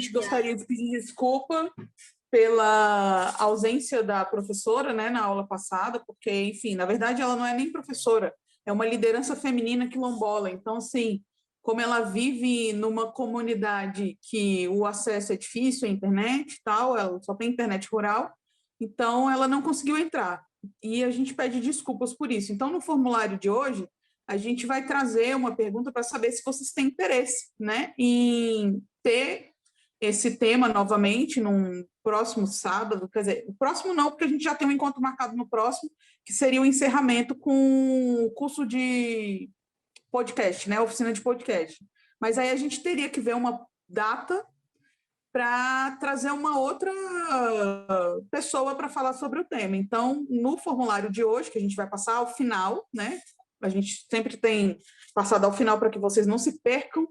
gente gostaria de pedir desculpa pela ausência da professora, né, na aula passada, porque, enfim, na verdade ela não é nem professora, é uma liderança feminina quilombola. Então, assim, como ela vive numa comunidade que o acesso é difícil à internet e tal, ela só tem internet rural, então ela não conseguiu entrar. E a gente pede desculpas por isso. Então, no formulário de hoje, a gente vai trazer uma pergunta para saber se vocês têm interesse, né, em ter esse tema novamente num próximo sábado, quer dizer, o próximo não, porque a gente já tem um encontro marcado no próximo, que seria o encerramento com o curso de podcast, né, oficina de podcast. Mas aí a gente teria que ver uma data para trazer uma outra pessoa para falar sobre o tema. Então, no formulário de hoje, que a gente vai passar ao final, né, a gente sempre tem passado ao final para que vocês não se percam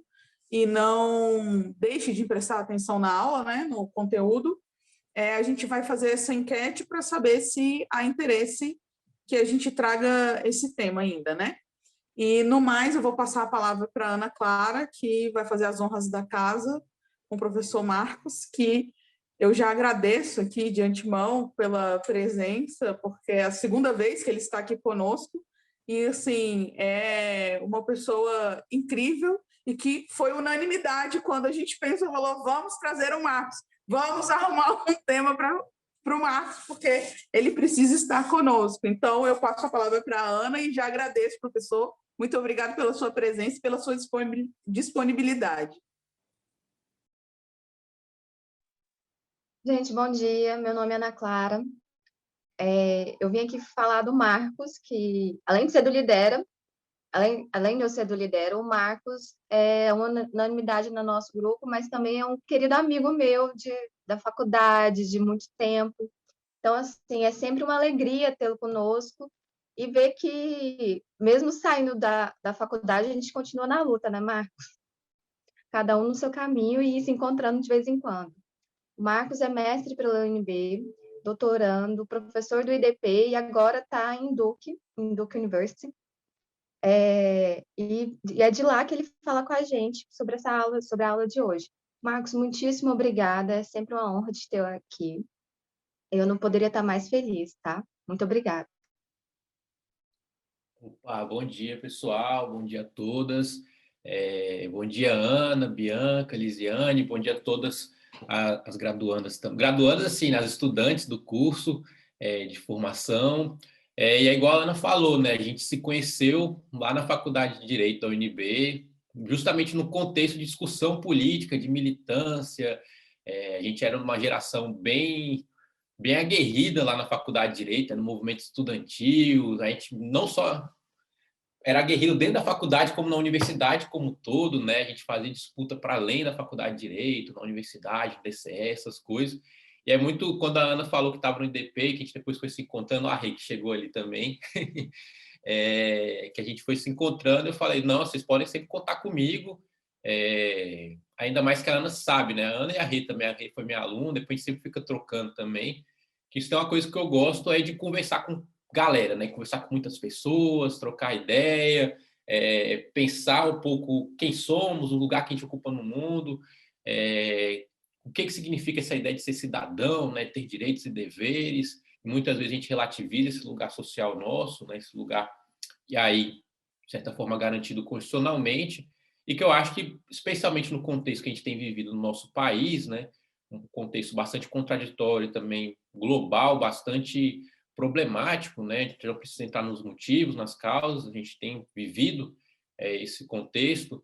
e não deixem de prestar atenção na aula, né, no conteúdo, a gente vai fazer essa enquete para saber se há interesse que a gente traga esse tema ainda, né? E, no mais, eu vou passar a palavra para a Ana Clara, que vai fazer as honras da casa com o professor Marcos, que eu já agradeço aqui de antemão pela presença, porque é a segunda vez que ele está aqui conosco, e, assim, é uma pessoa incrível e que foi unanimidade quando a gente pensou, falou, vamos trazer o Marcos, vamos arrumar um tema para o Marcos, porque ele precisa estar conosco. Então, eu passo a palavra para a Ana e já agradeço, professor. Muito obrigada pela sua presença e pela sua disponibilidade. Gente, bom dia. Meu nome é Ana Clara. Eu vim aqui falar do Marcos, que, além de ser do Lidera, além de eu ser do Lidera, o Marcos é uma unanimidade no nosso grupo, mas também é um querido amigo meu da faculdade, de muito tempo. Então, assim, é sempre uma alegria tê-lo conosco e ver que, mesmo saindo da faculdade, a gente continua na luta, né, Marcos? Cada um no seu caminho e se encontrando de vez em quando. O Marcos é mestre pela UNB, doutorando, professor do IDP e agora está em Duke University. E é de lá que ele fala com a gente sobre essa aula, sobre a aula de hoje. Marcos, muitíssimo obrigada, é sempre uma honra te ter aqui. Eu não poderia estar mais feliz, tá? Muito obrigada. Opa, bom dia, pessoal, bom dia a todas. Bom dia, Ana, Bianca, Lisiane, bom dia a todas as graduandas, graduandas assim, as estudantes do curso de formação. E é igual a Ana falou, né? A gente se conheceu lá na Faculdade de Direito da UNB, justamente no contexto de discussão política, de militância. A gente era uma geração bem aguerrida lá na Faculdade de Direito, no movimento estudantil. A gente não só era aguerrido dentro da faculdade, como na universidade como um todo, né? A gente fazia disputa para além da Faculdade de Direito, na universidade, DCE, essas coisas. E é muito, quando a Ana falou que estava no IDP, que a gente depois foi se encontrando, a Rei que chegou ali também, que a gente foi se encontrando, eu falei, não, vocês podem sempre contar comigo, ainda mais que a Ana sabe, né? A Ana e a Rei também, a Rei foi minha aluna, depois a gente sempre fica trocando também, que isso é uma coisa que eu gosto, é de conversar com galera, né? Conversar com muitas pessoas, trocar ideia, pensar um pouco quem somos, o lugar que a gente ocupa no mundo, o que significa essa ideia de ser cidadão, né? Ter direitos e deveres. E muitas vezes a gente relativiza esse lugar social nosso, né? Esse lugar, e aí, de certa forma, garantido constitucionalmente, e que eu acho que, especialmente no contexto que a gente tem vivido no nosso país, né? Um contexto bastante contraditório também, global, bastante problemático, né? A gente não precisa entrar nos motivos, nas causas, a gente tem vivido esse contexto.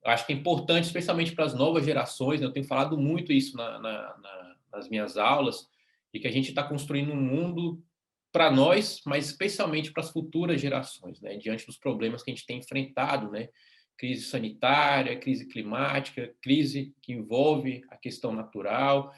Acho que é importante, especialmente para as novas gerações, né? Eu tenho falado muito isso nas minhas aulas, de que a gente está construindo um mundo para nós, mas especialmente para as futuras gerações, né? Diante dos problemas que a gente tem enfrentado, né? Crise sanitária, crise climática, crise que envolve a questão natural,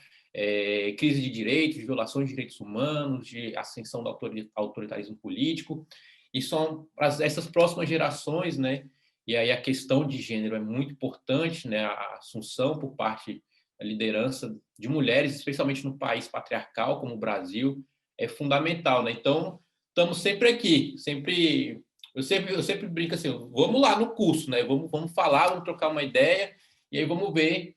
crise de direitos, de violações de direitos humanos, de ascensão do autoritarismo político, e são essas próximas gerações, né? E aí a questão de gênero é muito importante, né? A assunção por parte da liderança de mulheres, especialmente no país patriarcal como o Brasil, é fundamental, né? Então, estamos sempre aqui, eu sempre brinco assim, vamos lá no curso, né? Vamos falar, vamos trocar uma ideia, e aí vamos ver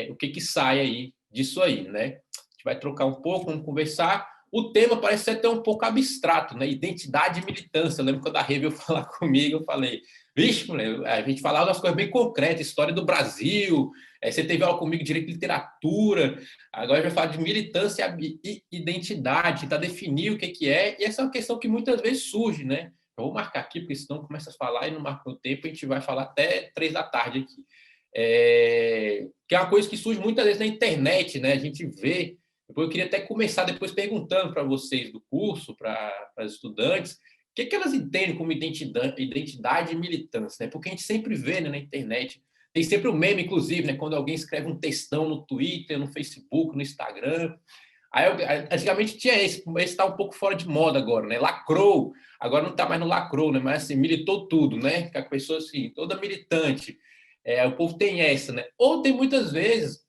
o que sai aí disso aí, né? A gente vai trocar um pouco, vamos conversar. O tema parece ser até um pouco abstrato, né? Identidade e militância. Eu lembro quando a Rê veio falar comigo, eu falei, vixe, mulher, a gente falava umas coisas bem concretas, história do Brasil, você teve aula comigo, direito de literatura, agora a gente vai falar de militância e identidade, tentar definir o que é, e essa é uma questão que muitas vezes surge, né? Eu vou marcar aqui, porque senão começa a falar e não marca o tempo, a gente vai falar até 3 da tarde aqui. Que é uma coisa que surge muitas vezes na internet, né? A gente vê. Depois eu queria até começar depois perguntando para vocês do curso, para as estudantes, o que elas entendem como identidade e militância, né? Porque a gente sempre vê, né, na internet, tem sempre um meme, inclusive, né, quando alguém escreve um textão no Twitter, no Facebook, no Instagram. Aí, antigamente tinha esse está um pouco fora de moda agora, né? Lacrou, agora não está mais no lacrou, né? Mas assim, militou tudo, né? Que a pessoa assim, toda militante. O povo tem essa, né? Ou tem muitas vezes,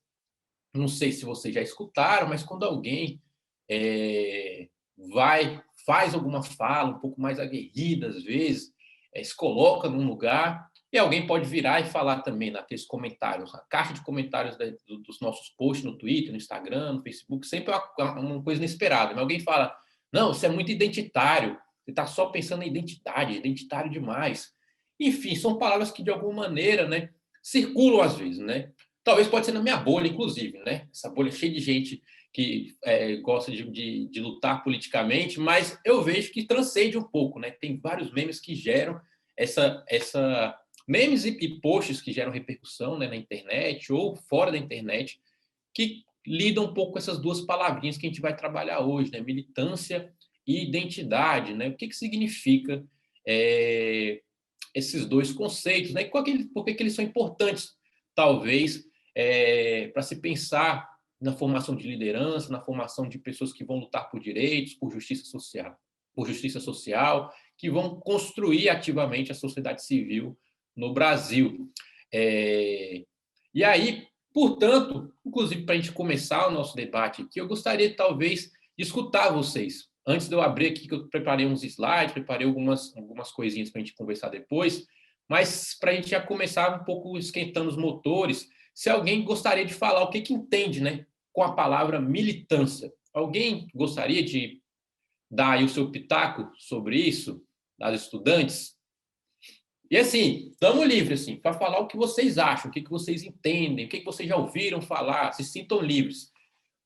não sei se vocês já escutaram, mas quando alguém faz alguma fala um pouco mais aguerrida, às vezes, se coloca num lugar, e alguém pode virar e falar também naqueles comentários, na caixa de comentários dos nossos posts no Twitter, no Instagram, no Facebook, sempre é uma coisa inesperada. Mas alguém fala, não, você é muito identitário, você está só pensando em identidade, identitário demais. Enfim, são palavras que, de alguma maneira, né, circulam às vezes, né? Talvez pode ser na minha bolha, inclusive, né? Essa bolha cheia de gente que gosta de lutar politicamente, mas eu vejo que transcende um pouco, né? Tem vários memes que geram memes e posts que geram repercussão, né, na internet ou fora da internet, que lidam um pouco com essas duas palavrinhas que a gente vai trabalhar hoje, né? Militância e identidade, né? O que significa esses dois conceitos, né? E por que eles são importantes, talvez, para se pensar na formação de liderança, na formação de pessoas que vão lutar por direitos, por justiça social, que vão construir ativamente a sociedade civil no Brasil. E aí, portanto, inclusive para a gente começar o nosso debate aqui, eu gostaria talvez de escutar vocês. Antes de eu abrir aqui, que eu preparei uns slides, preparei algumas coisinhas para a gente conversar depois, mas para a gente já começar um pouco esquentando os motores, se alguém gostaria de falar o que entende, né, com a palavra militância. Alguém gostaria de dar aí o seu pitaco sobre isso, das estudantes? E assim, estamos livres assim, para falar o que vocês acham, o que vocês entendem, o que vocês já ouviram falar, se sintam livres.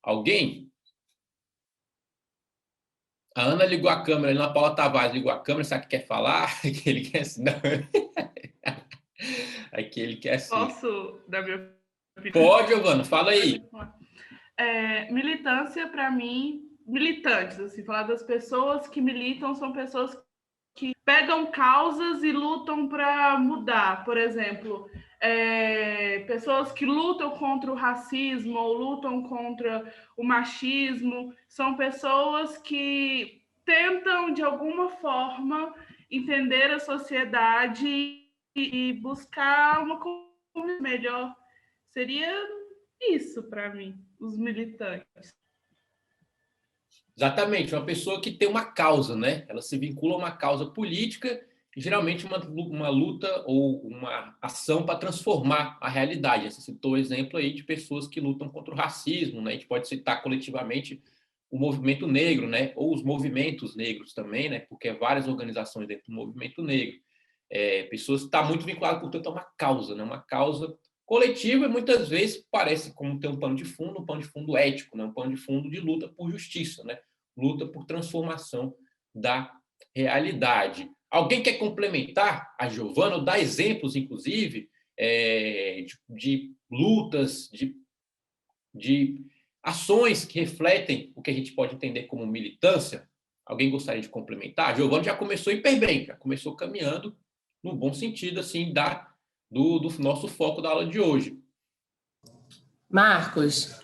Alguém? A Ana ligou a câmera, a Ana Paula Tavares ligou a câmera, sabe o que quer falar? Aquele quer assim, não. Aquele quer assim. Posso dar minha opinião? Pode, Giovana, fala aí. Militância, para mim, militantes, assim, falar das pessoas que militam são pessoas que pegam causas e lutam para mudar. Por exemplo, pessoas que lutam contra o racismo ou lutam contra o machismo, são pessoas que tentam, de alguma forma, entender a sociedade e buscar uma convivência melhor. Seria isso para mim, os militantes. Exatamente, uma pessoa que tem uma causa, né? Ela se vincula a uma causa política, geralmente uma luta ou uma ação para transformar a realidade. Você citou o exemplo aí de pessoas que lutam contra o racismo, né? A gente pode citar coletivamente o movimento negro, né? Ou os movimentos negros também, né? Porque é várias organizações dentro do movimento negro. Pessoas que estão muito vinculadas, portanto, a uma causa, né? Uma causa coletiva, e muitas vezes parece como ter um pano de fundo ético, né? Um pano de fundo de luta por justiça, né? Luta por transformação da realidade. Alguém quer complementar a Giovana, ou dar exemplos, inclusive, de lutas, de ações que refletem o que a gente pode entender como militância? Alguém gostaria de complementar? A Giovana já começou hiper bem, já começou caminhando no bom sentido, assim, do nosso foco da aula de hoje. Marcos,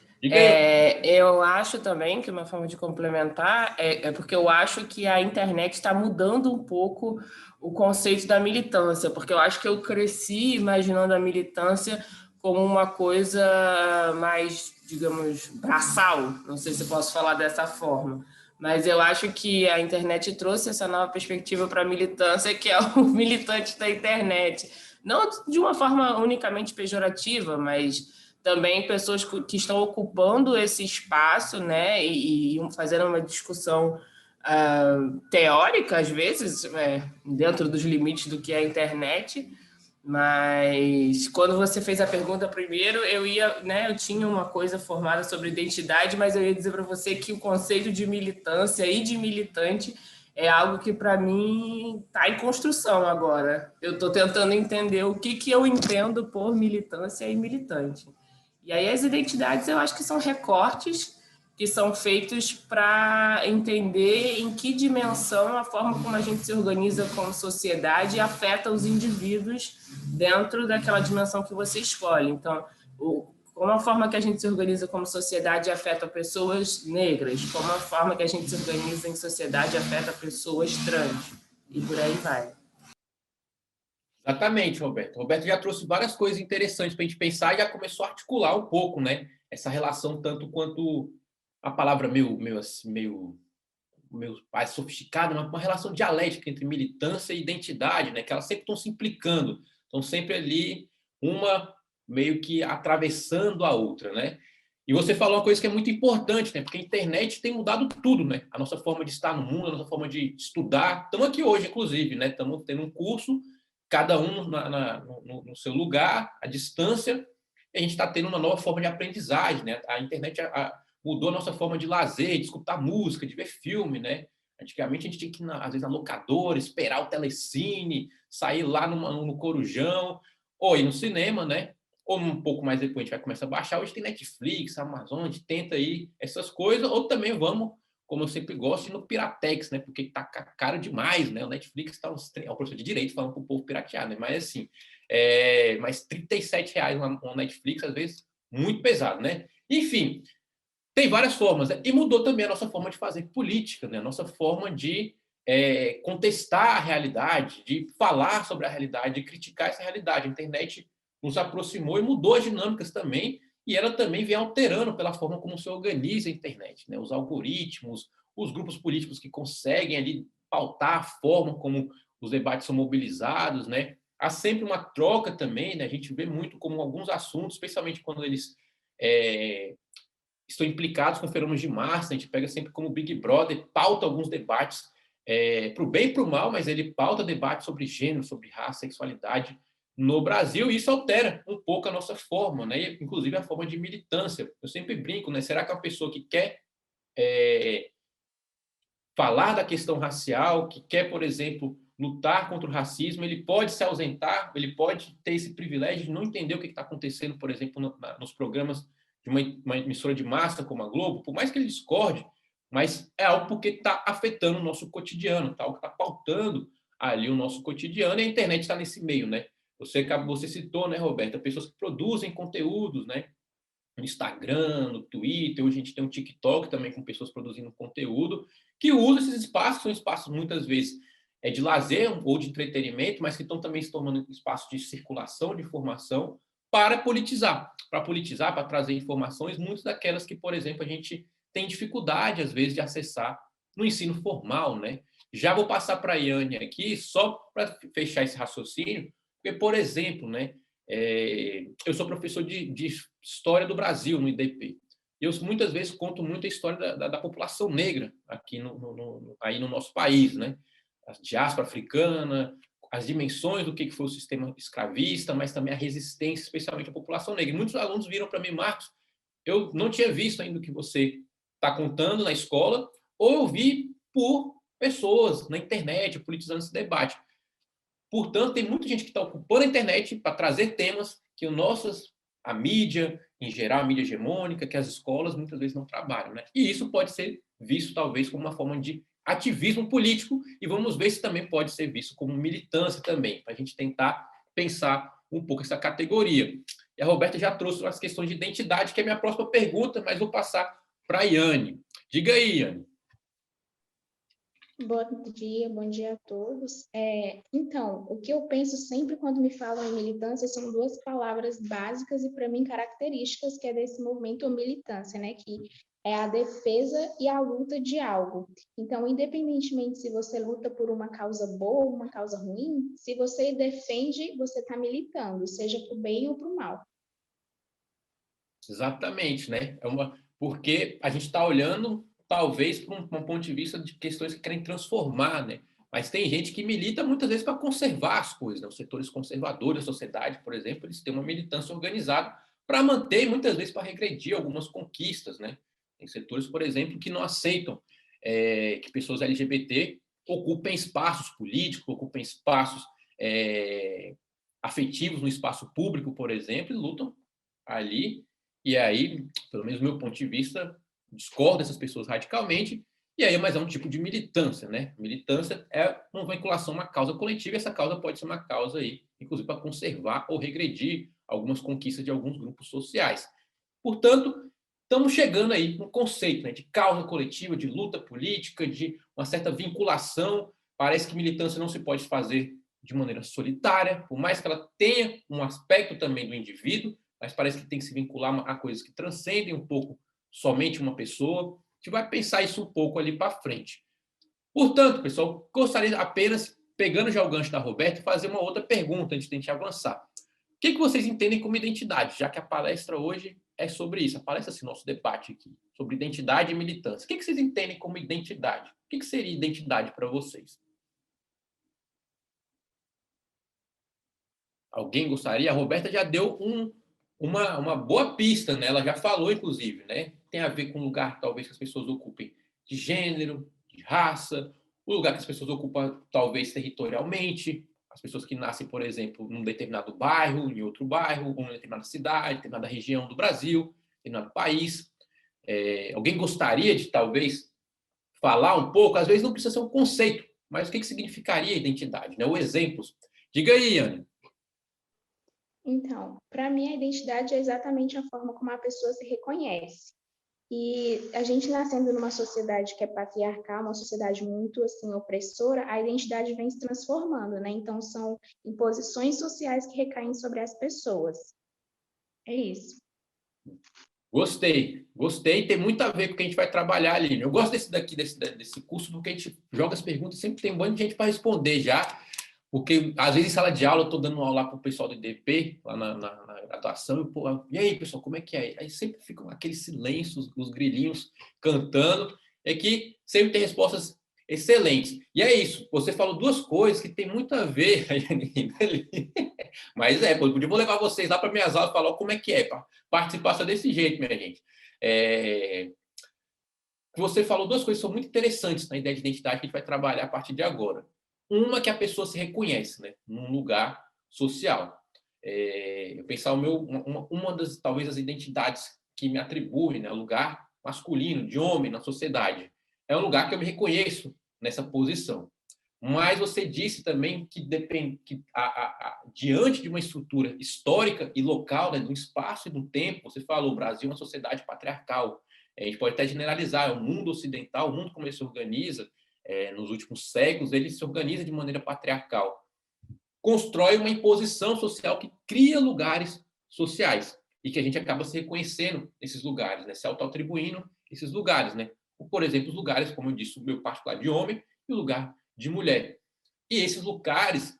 eu acho também que uma forma de complementar é porque eu acho que a internet está mudando um pouco o conceito da militância, porque eu acho que eu cresci imaginando a militância como uma coisa mais, digamos, braçal, não sei se eu posso falar dessa forma, mas eu acho que a internet trouxe essa nova perspectiva para a militância, que é o militante da internet. Não de uma forma unicamente pejorativa, mas também pessoas que estão ocupando esse espaço, né, e fazendo uma discussão teórica, às vezes, dentro dos limites do que é a internet. Mas quando você fez a pergunta primeiro, eu tinha uma coisa formada sobre identidade, mas eu ia dizer para você que o conceito de militância e de militante é algo que, para mim, está em construção agora. Eu estou tentando entender o que eu entendo por militância e militante. E aí as identidades eu acho que são recortes que são feitos para entender em que dimensão a forma como a gente se organiza como sociedade afeta os indivíduos dentro daquela dimensão que você escolhe. Então, como a forma que a gente se organiza como sociedade afeta pessoas negras, como a forma que a gente se organiza em sociedade afeta pessoas trans, e por aí vai. Exatamente, Roberto. Roberto já trouxe várias coisas interessantes para a gente pensar e já começou a articular um pouco, né? Essa relação tanto quanto a palavra meio mais sofisticada, uma relação dialética entre militância e identidade, né? Que elas sempre estão se implicando, estão sempre ali, uma meio que atravessando a outra, né? E você falou uma coisa que é muito importante, né? Porque a internet tem mudado tudo, né? A nossa forma de estar no mundo, a nossa forma de estudar. Estamos aqui hoje, inclusive, né? Estamos tendo um curso, cada um no seu lugar, à distância, e a gente está tendo uma nova forma de aprendizagem, né? A internet mudou a nossa forma de lazer, de escutar música, de ver filme, né? Antigamente a gente tinha que ir, às vezes, na locadora, esperar o telecine, sair lá no Corujão, ou ir no cinema, né? Ou um pouco mais depois a gente vai começar a baixar. Hoje tem Netflix, Amazon, a gente tenta aí essas coisas, ou também vamos, como eu sempre gosto, ir no Piratex, né? Porque tá caro demais, né? O Netflix tá é o professor de direito falando para o povo piratear, né? Mas assim, mas R$ 37 no Netflix, às vezes, muito pesado, né? Enfim, tem várias formas, né? E mudou também a nossa forma de fazer política, né? A nossa forma de contestar a realidade, de falar sobre a realidade, de criticar essa realidade. A internet nos aproximou e mudou as dinâmicas também, e ela também vem alterando pela forma como se organiza a internet, né? Os algoritmos, os grupos políticos que conseguem ali pautar a forma como os debates são mobilizados, né? Há sempre uma troca também, né? A gente vê muito como alguns assuntos, especialmente quando eles estão implicados com fenômenos de massa, a gente pega sempre como Big Brother, pauta alguns debates para o bem e para o mal, mas ele pauta debates sobre gênero, sobre raça, sexualidade no Brasil, e isso altera um pouco a nossa forma, né? Inclusive a forma de militância. Eu sempre brinco, né? Será que uma pessoa que quer falar da questão racial, que quer, por exemplo, lutar contra o racismo, ele pode se ausentar, ele pode ter esse privilégio de não entender o que está acontecendo, por exemplo, nos programas de uma emissora de massa como a Globo, por mais que ele discorde, mas é algo porque está afetando o nosso cotidiano, tá? Algo que está pautando ali o nosso cotidiano, e a internet está nesse meio, né? Você citou, né, Roberta, pessoas que produzem conteúdos, né? No Instagram, no Twitter, hoje a gente tem um TikTok também com pessoas produzindo conteúdo, que usam esses espaços, são espaços muitas vezes de lazer ou de entretenimento, mas que estão também se tornando espaços de circulação de informação para politizar, para trazer informações, muitas daquelas que, por exemplo, a gente tem dificuldade, às vezes, de acessar no ensino formal, né? Já vou passar para a Yane aqui, só para fechar esse raciocínio, porque, por exemplo, né, eu sou professor de História do Brasil no IDP. E eu muitas vezes conto muito a história da população negra aqui aí no nosso país, né? A diáspora africana, as dimensões do que foi o sistema escravista, mas também a resistência, especialmente a população negra. E muitos alunos viram para mim, Marcos, eu não tinha visto ainda o que você está contando na escola, ou eu vi por pessoas na internet politizando esse debate. Portanto, tem muita gente que está ocupando a internet para trazer temas que a mídia, em geral, a mídia hegemônica, que as escolas muitas vezes não trabalham, né? E isso pode ser visto, talvez, como uma forma de ativismo político, e vamos ver se também pode ser visto como militância também, para a gente tentar pensar um pouco essa categoria. E a Roberta já trouxe as questões de identidade, que é a minha próxima pergunta, mas vou passar para a Yane. Diga aí, Yane. Bom dia a todos. Então, o que eu penso sempre quando me falam em militância são duas palavras básicas e, para mim, características que é desse movimento militância, né? Que é a defesa e a luta de algo. Então, independentemente se você luta por uma causa boa ou uma causa ruim, se você defende, você está militando, seja para o bem ou para o mal. Exatamente, né? Porque a gente está olhando, talvez, para um ponto de vista de questões que querem transformar, né? Mas tem gente que milita muitas vezes para conservar as coisas, né? Os setores conservadores da sociedade, por exemplo, eles têm uma militância organizada para manter e muitas vezes para regredir algumas conquistas, né? Tem setores, por exemplo, que não aceitam que pessoas LGBT ocupem espaços políticos, ocupem espaços afetivos no espaço público, por exemplo, e lutam ali. E aí, pelo menos do meu ponto de vista, discordo dessas pessoas radicalmente. E aí, mas é um tipo de militância, né? Militância é uma vinculação a uma causa coletiva, e essa causa pode ser uma causa aí, inclusive para conservar ou regredir algumas conquistas de alguns grupos sociais. Portanto, estamos chegando aí no conceito, né, de causa coletiva, de luta política, de uma certa vinculação. Parece que militância não se pode fazer de maneira solitária, por mais que ela tenha um aspecto também do indivíduo, mas parece que tem que se vincular a coisas que transcendem um pouco somente uma pessoa. A gente vai pensar isso um pouco ali para frente. Portanto, pessoal, gostaria apenas, pegando já o gancho da Roberta, fazer uma outra pergunta antes de a gente avançar. O que vocês entendem como identidade? Já que a palestra hoje é sobre isso, a palestra, assim, nosso debate aqui, sobre identidade e militância. O que vocês entendem como identidade? O que seria identidade para vocês? Alguém gostaria? A Roberta já deu uma boa pista, né? Ela já falou, inclusive, né? Tem a ver com o lugar, talvez, que as pessoas ocupem de gênero, de raça, o lugar que as pessoas ocupam, talvez, territorialmente, as pessoas que nascem, por exemplo, num determinado bairro, em outro bairro, ou em determinada cidade, determinada região do Brasil, determinado país. Alguém gostaria de, talvez, falar um pouco? Às vezes não precisa ser um conceito, mas o que significaria identidade, né? Ou exemplos. Diga aí, Anne. Então, para mim, a identidade é exatamente a forma como a pessoa se reconhece. E a gente nascendo numa sociedade que é patriarcal, uma sociedade muito assim opressora, a identidade vem se transformando, né? Então são imposições sociais que recaem sobre as pessoas. É isso. Gostei, tem muito a ver com o que a gente vai trabalhar ali. Eu gosto desse curso, porque a gente joga as perguntas, sempre tem um monte de gente para responder já, porque às vezes em sala de aula eu estou dando aula para o pessoal do IDP, lá na graduação, e aí, pessoal, como é que é? Aí sempre ficam aqueles silêncios, os grilinhos cantando, que sempre tem respostas excelentes. E é isso, você falou duas coisas que tem muito a ver, mas eu vou levar vocês lá para minhas aulas e falar como é que é, participar só desse jeito, minha gente. Você falou duas coisas que são muito interessantes na ideia de identidade que a gente vai trabalhar a partir de agora. Uma que a pessoa se reconhece, né, num lugar social. Eu pensar uma das, talvez, as identidades que me atribuem, né, lugar masculino, de homem na sociedade. É um lugar que eu me reconheço nessa posição. Mas você disse também que depende que diante de uma estrutura histórica e local, né, de um espaço e de um tempo, você falou, o Brasil é uma sociedade patriarcal. A gente pode até generalizar, é o mundo ocidental, o mundo como ele se organiza, nos últimos séculos, ele se organiza de maneira patriarcal. Constrói uma imposição social que cria lugares sociais e que a gente acaba se reconhecendo nesses lugares, né, se auto-atribuindo esses lugares, né? Por exemplo, os lugares, como eu disse, o meu particular de homem e o lugar de mulher. E esses lugares,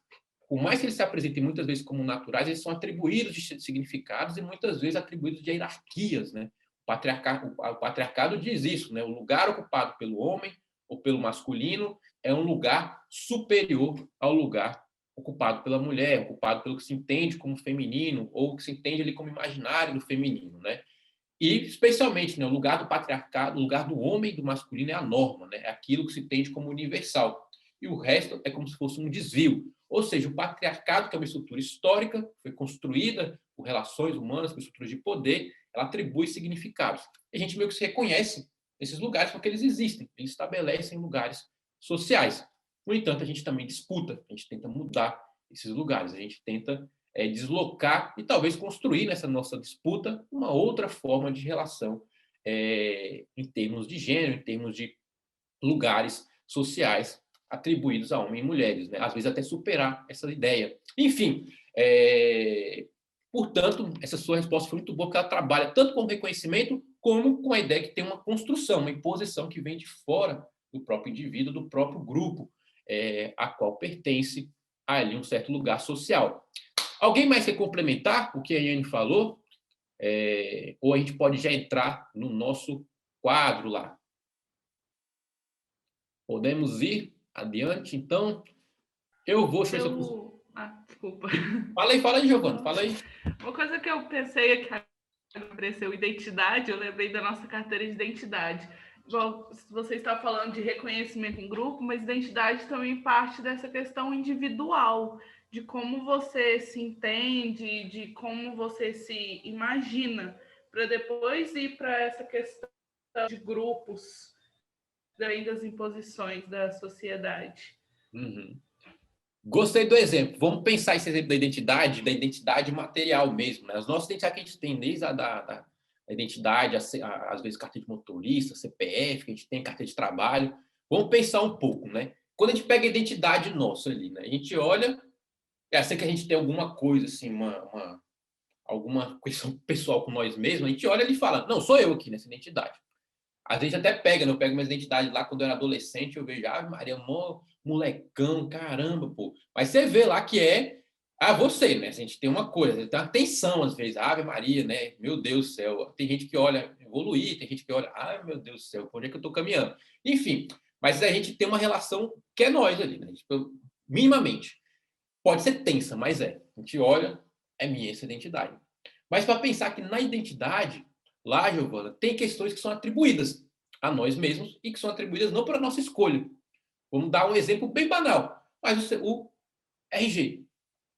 por mais que eles se apresentem muitas vezes como naturais, eles são atribuídos de significados e muitas vezes atribuídos de hierarquias, né? O patriarcado diz isso, né? O lugar ocupado pelo homem ou pelo masculino é um lugar superior ao lugar ocupado pela mulher, ocupado pelo que se entende como feminino ou que se entende ali como imaginário do feminino, né? E, especialmente, né, o lugar do patriarcado, o lugar do homem e do masculino é a norma, né? É aquilo que se entende como universal. E o resto é como se fosse um desvio. Ou seja, o patriarcado, que é uma estrutura histórica, foi construída por relações humanas, por estruturas de poder, ela atribui significados. E a gente meio que se reconhece nesses lugares porque eles existem, eles estabelecem lugares sociais. No entanto, a gente também disputa, a gente tenta mudar esses lugares, a gente tenta deslocar e talvez construir nessa nossa disputa uma outra forma de relação em termos de gênero, em termos de lugares sociais atribuídos a homens e mulheres, né? Às vezes até superar essa ideia. Enfim, portanto, essa sua resposta foi muito boa, porque ela trabalha tanto com o reconhecimento como com a ideia que tem uma construção, uma imposição que vem de fora do próprio indivíduo, do próprio grupo a qual pertence a ali um certo lugar social. Alguém mais quer complementar o que a Yane falou? Ou a gente pode já entrar no nosso quadro lá. Podemos ir adiante, então? Eu vou... Desculpa. Fala aí, Giovana, fala aí. Uma coisa que eu pensei é que apareceu identidade, eu lembrei da nossa carteira de identidade. Igual você está falando de reconhecimento em grupo, mas identidade também parte dessa questão individual, de como você se entende, de como você se imagina, para depois ir para essa questão de grupos, além das imposições da sociedade. Uhum. Gostei do exemplo. Vamos pensar esse exemplo da identidade material mesmo, né? As nossas identidades que a gente tem, desde a identidade, às vezes carteira de motorista, CPF, que a gente tem carteira de trabalho. Vamos pensar um pouco, né? Quando a gente pega a identidade nossa ali, né? A gente olha, sei que a gente tem alguma coisa, assim, alguma questão pessoal com nós mesmos, a gente olha e fala, não, sou eu aqui nessa identidade. Às vezes até pega, né? Eu pego minha identidade lá quando eu era adolescente, eu vejo, Maria, molecão, caramba, pô. Mas você vê lá que é você, né? A gente tem uma coisa, tem uma tensão às vezes, Ave Maria, né? Meu Deus do céu. Tem gente que olha evoluir, tem gente que olha, meu Deus do céu, por onde é que eu tô caminhando? Enfim, mas a gente tem uma relação que é nós ali, né? Tipo, minimamente. Pode ser tensa, mas é. A gente olha, é minha essa identidade. Mas para pensar que na identidade, lá, Giovana, tem questões que são atribuídas a nós mesmos e que são atribuídas não por nossa escolha. Vamos dar um exemplo bem banal. Mas o RG.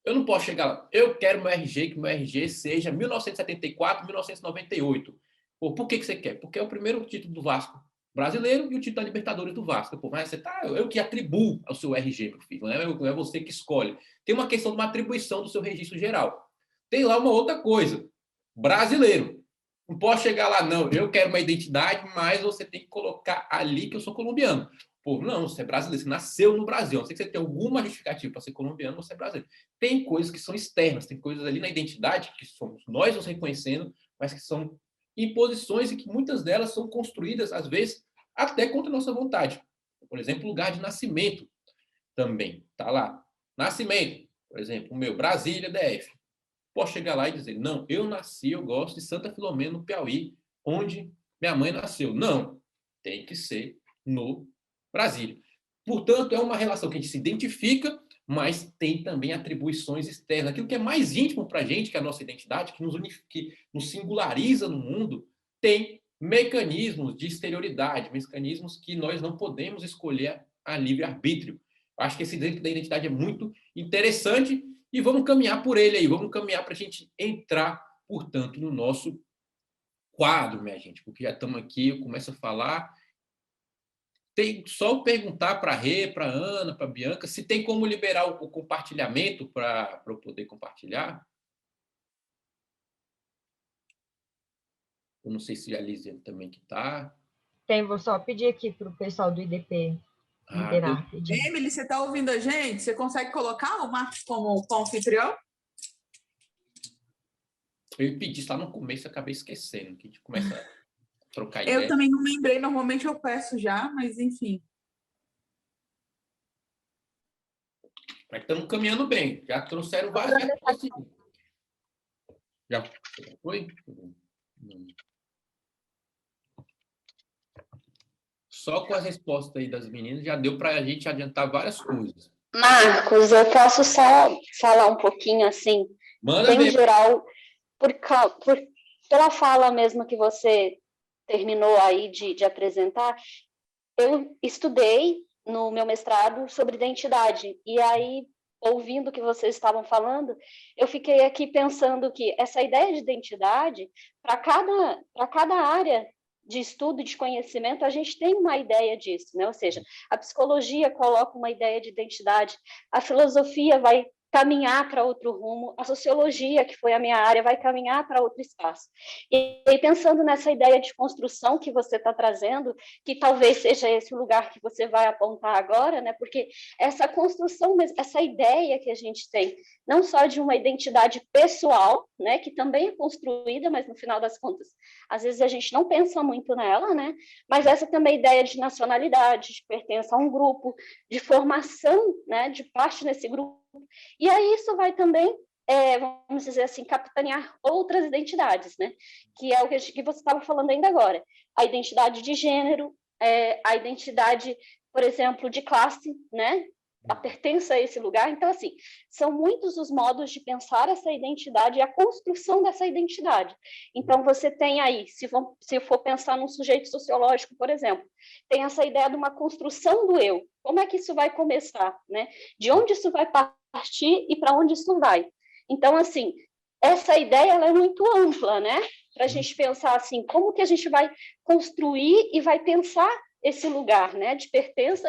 Eu não posso chegar lá. Eu quero meu RG, que meu RG seja 1974, 1998. Pô, por que você quer? Porque é o primeiro título do Vasco brasileiro e o título da Libertadores do Vasco. Pô, mas eu que atribuo ao seu RG, meu filho. Não é você que escolhe. Tem uma questão de uma atribuição do seu registro geral. Tem lá uma outra coisa. Brasileiro. Não posso chegar lá, não. Eu quero uma identidade, mas você tem que colocar ali que eu sou colombiano. Pô, não, você é brasileiro, você nasceu no Brasil. A não ser que você tenha alguma justificativa para ser colombiano, você é brasileiro. Tem coisas que são externas, tem coisas ali na identidade que somos nós nos reconhecendo, mas que são imposições e que muitas delas são construídas, às vezes, até contra a nossa vontade. Por exemplo, lugar de nascimento também. Tá lá. Nascimento, por exemplo, o meu, Brasília, DF. Posso chegar lá e dizer, não, eu nasci, eu gosto de Santa Filomena, no Piauí, onde minha mãe nasceu. Não, tem que ser no Brasília. Portanto, é uma relação que a gente se identifica, mas tem também atribuições externas. Aquilo que é mais íntimo para a gente, que é a nossa identidade, que nos singulariza no mundo, tem mecanismos de exterioridade, mecanismos que nós não podemos escolher a livre-arbítrio. Acho que esse exemplo da identidade é muito interessante e vamos caminhar por ele aí, vamos caminhar para a gente entrar, portanto, no nosso quadro, minha gente, porque já estamos aqui, eu começo a falar. Tem só perguntar para a Rê, para a Ana, para a Bianca, se tem como liberar o compartilhamento para eu poder compartilhar. Eu não sei se a Lízia também que está. Tem, vou só pedir aqui para o pessoal do IDP liberar. Emily, você está ouvindo a gente? Você consegue colocar o Marcos como anfitrião? Eu pedi isso lá no começo e acabei esquecendo, que a gente começa a trocar ideia. Eu também não lembrei, normalmente eu peço já, mas enfim. Mas estamos caminhando bem, já trouxeram várias. Já foi? Só com as respostas aí das meninas já deu para a gente adiantar várias coisas. Marcos, eu posso só falar um pouquinho assim, bem geral, pela fala mesmo que você terminou aí de apresentar. Eu estudei no meu mestrado sobre identidade, e aí, ouvindo o que vocês estavam falando, eu fiquei aqui pensando que essa ideia de identidade, para cada área de estudo e de conhecimento, a gente tem uma ideia disso, né? Ou seja, a psicologia coloca uma ideia de identidade, a filosofia vai caminhar para outro rumo, a sociologia, que foi a minha área, vai caminhar para outro espaço. E pensando nessa ideia de construção que você está trazendo, que talvez seja esse o lugar que você vai apontar agora, né? Porque essa construção, essa ideia que a gente tem, não só de uma identidade pessoal, né, que também é construída, mas no final das contas, às vezes a gente não pensa muito nela, né? Mas essa também ideia de nacionalidade, de pertença a um grupo, de formação, né, de parte nesse grupo. E aí isso vai também vamos dizer assim, capitanear outras identidades, né? Que é o que você estava falando ainda agora. A identidade de gênero, a identidade, por exemplo, de classe, né? A pertença a esse lugar. Então, assim, são muitos os modos de pensar essa identidade e a construção dessa identidade. Então, você tem aí, se for pensar num sujeito sociológico, por exemplo, tem essa ideia de uma construção do eu. Como é que isso vai começar, né? De onde isso vai partir e para onde isso vai? Então, assim, essa ideia ela é muito ampla, né? Para a gente pensar assim, como que a gente vai construir e vai pensar esse lugar, né, de pertença,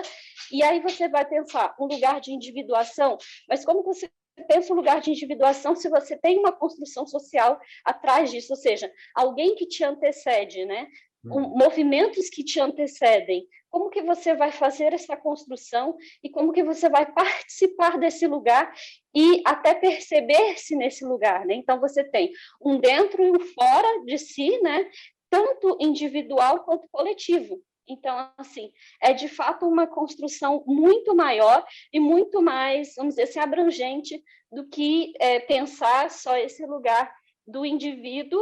e aí você vai pensar um lugar de individuação, mas como você pensa um lugar de individuação se você tem uma construção social atrás disso, ou seja, alguém que te antecede, né, movimentos que te antecedem, como que você vai fazer essa construção e como que você vai participar desse lugar e até perceber-se nesse lugar, né? Então você tem um dentro e um fora de si, né, tanto individual quanto coletivo. Então, assim, é de fato uma construção muito maior e muito mais, vamos dizer assim, abrangente do que pensar só esse lugar do indivíduo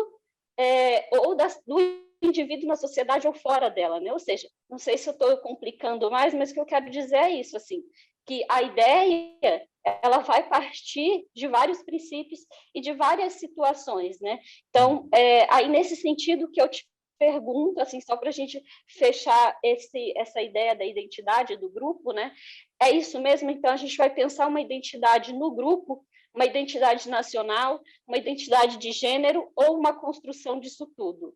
ou do indivíduo na sociedade ou fora dela, né? Ou seja, não sei se eu estou complicando mais, mas o que eu quero dizer é isso, assim, que a ideia ela vai partir de vários princípios e de várias situações, né? Então, aí nesse sentido que eu te pergunto, assim, só para a gente fechar essa ideia da identidade do grupo, né? É isso mesmo? Então, a gente vai pensar uma identidade no grupo, uma identidade nacional, uma identidade de gênero ou uma construção disso tudo?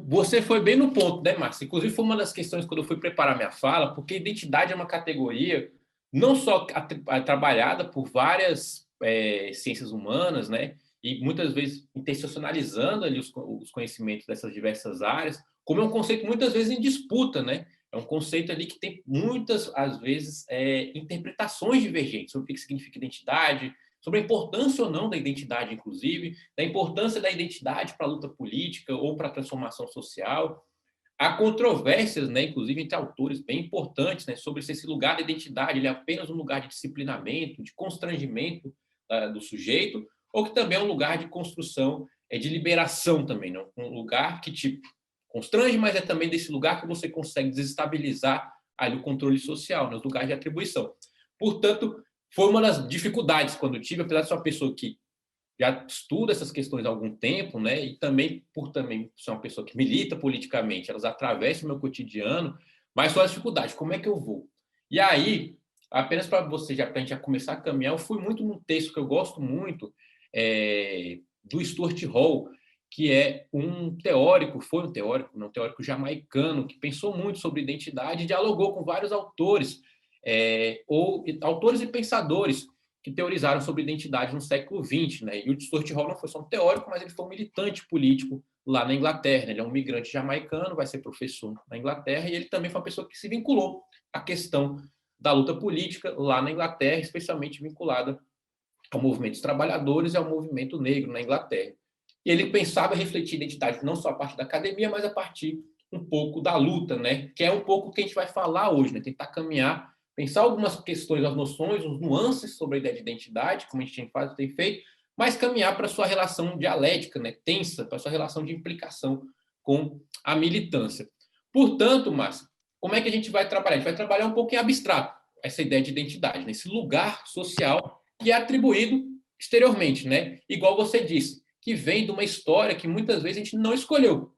Você foi bem no ponto, né, Márcia? Inclusive, foi uma das questões quando eu fui preparar minha fala, porque identidade é uma categoria não só trabalhada por várias ciências humanas, né? E muitas vezes intencionalizando ali os conhecimentos dessas diversas áreas, como é um conceito muitas vezes em disputa, né? É um conceito ali que tem muitas, às vezes, interpretações divergentes sobre o que significa identidade, sobre a importância ou não da identidade, inclusive, da importância da identidade para a luta política ou para a transformação social. Há controvérsias, né, inclusive, entre autores bem importantes, né, sobre se esse lugar da identidade ele é apenas um lugar de disciplinamento, de constrangimento do sujeito, ou que também é um lugar de construção, de liberação também, não? Um lugar que te constrange, mas é também desse lugar que você consegue desestabilizar ali o controle social, nos lugares de atribuição. Portanto, foi uma das dificuldades quando eu tive, apesar de ser uma pessoa que já estuda essas questões há algum tempo, né? E também, por também ser uma pessoa que milita politicamente, elas atravessam o meu cotidiano, mas só a dificuldade, como é que eu vou? E aí, apenas para você, para a gente já começar a caminhar, eu fui muito num texto que eu gosto muito, do Stuart Hall, que é um teórico, foi um teórico jamaicano, que pensou muito sobre identidade e dialogou com vários autores, ou autores e pensadores que teorizaram sobre identidade no século XX, né? E o Stuart Hall não foi só um teórico, mas ele foi um militante político lá na Inglaterra, né? Ele é um migrante jamaicano, vai ser professor na Inglaterra, e ele também foi uma pessoa que se vinculou à questão da luta política lá na Inglaterra, especialmente vinculada ao movimento dos trabalhadores e ao movimento negro na Inglaterra. E ele pensava em refletir identidade não só a partir da academia, mas a partir um pouco da luta, né? Que é um pouco o que a gente vai falar hoje, né? Tentar caminhar, pensar algumas questões, as noções, os nuances sobre a ideia de identidade, como a gente tem feito, mas caminhar para a sua relação dialética, né? Tensa, para a sua relação de implicação com a militância. Portanto, Márcia, como é que a gente vai trabalhar? A gente vai trabalhar um pouco em abstrato essa ideia de identidade, né? Esse lugar social que é atribuído exteriormente, né? Igual você disse, que vem de uma história que muitas vezes a gente não escolheu.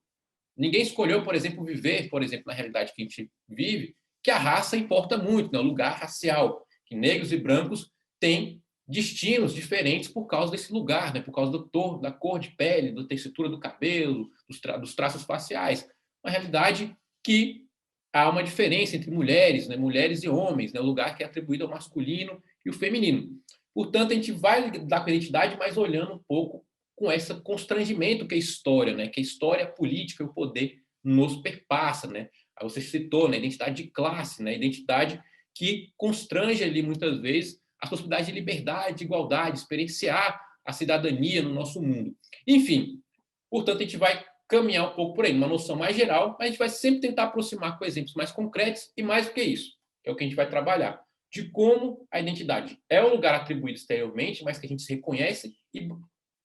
Ninguém escolheu, por exemplo, viver, por exemplo, na realidade que a gente vive, que a raça importa muito, né? O lugar racial, que negros e brancos têm destinos diferentes por causa desse lugar, né? Por causa da cor de pele, da textura do cabelo, dos traços faciais. Uma realidade que há uma diferença entre mulheres, né? Mulheres e homens, né? O lugar que é atribuído ao masculino e o feminino. Portanto, a gente vai lidar com a identidade, mas olhando um pouco com esse constrangimento que é a história, né? Que a história política e o poder nos perpassa, né? Aí você citou, né? Identidade de classe, né? Identidade que constrange ali, muitas vezes, as possibilidades de liberdade, de igualdade, experienciar a cidadania no nosso mundo. Enfim, portanto, a gente vai caminhar um pouco por aí, uma noção mais geral, mas a gente vai sempre tentar aproximar com exemplos mais concretos e mais do que isso, é o que a gente vai trabalhar. de como a identidade é um lugar atribuído exteriormente, mas que a gente se reconhece e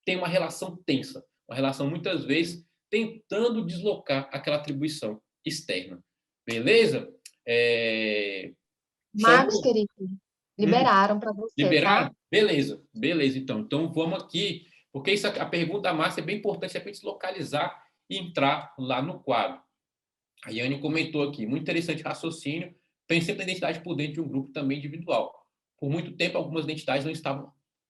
tem uma relação tensa, uma relação muitas vezes tentando deslocar aquela atribuição externa. Beleza? Marcos, querido, liberaram para você, liberaram? tá? Beleza, beleza, então. Então, vamos aqui, porque isso, a pergunta da Márcia é bem importante, é para a gente localizar e entrar lá no quadro. A Yane comentou aqui, muito interessante raciocínio, pensando na identidade por dentro de um grupo também individual. Por muito tempo, algumas identidades não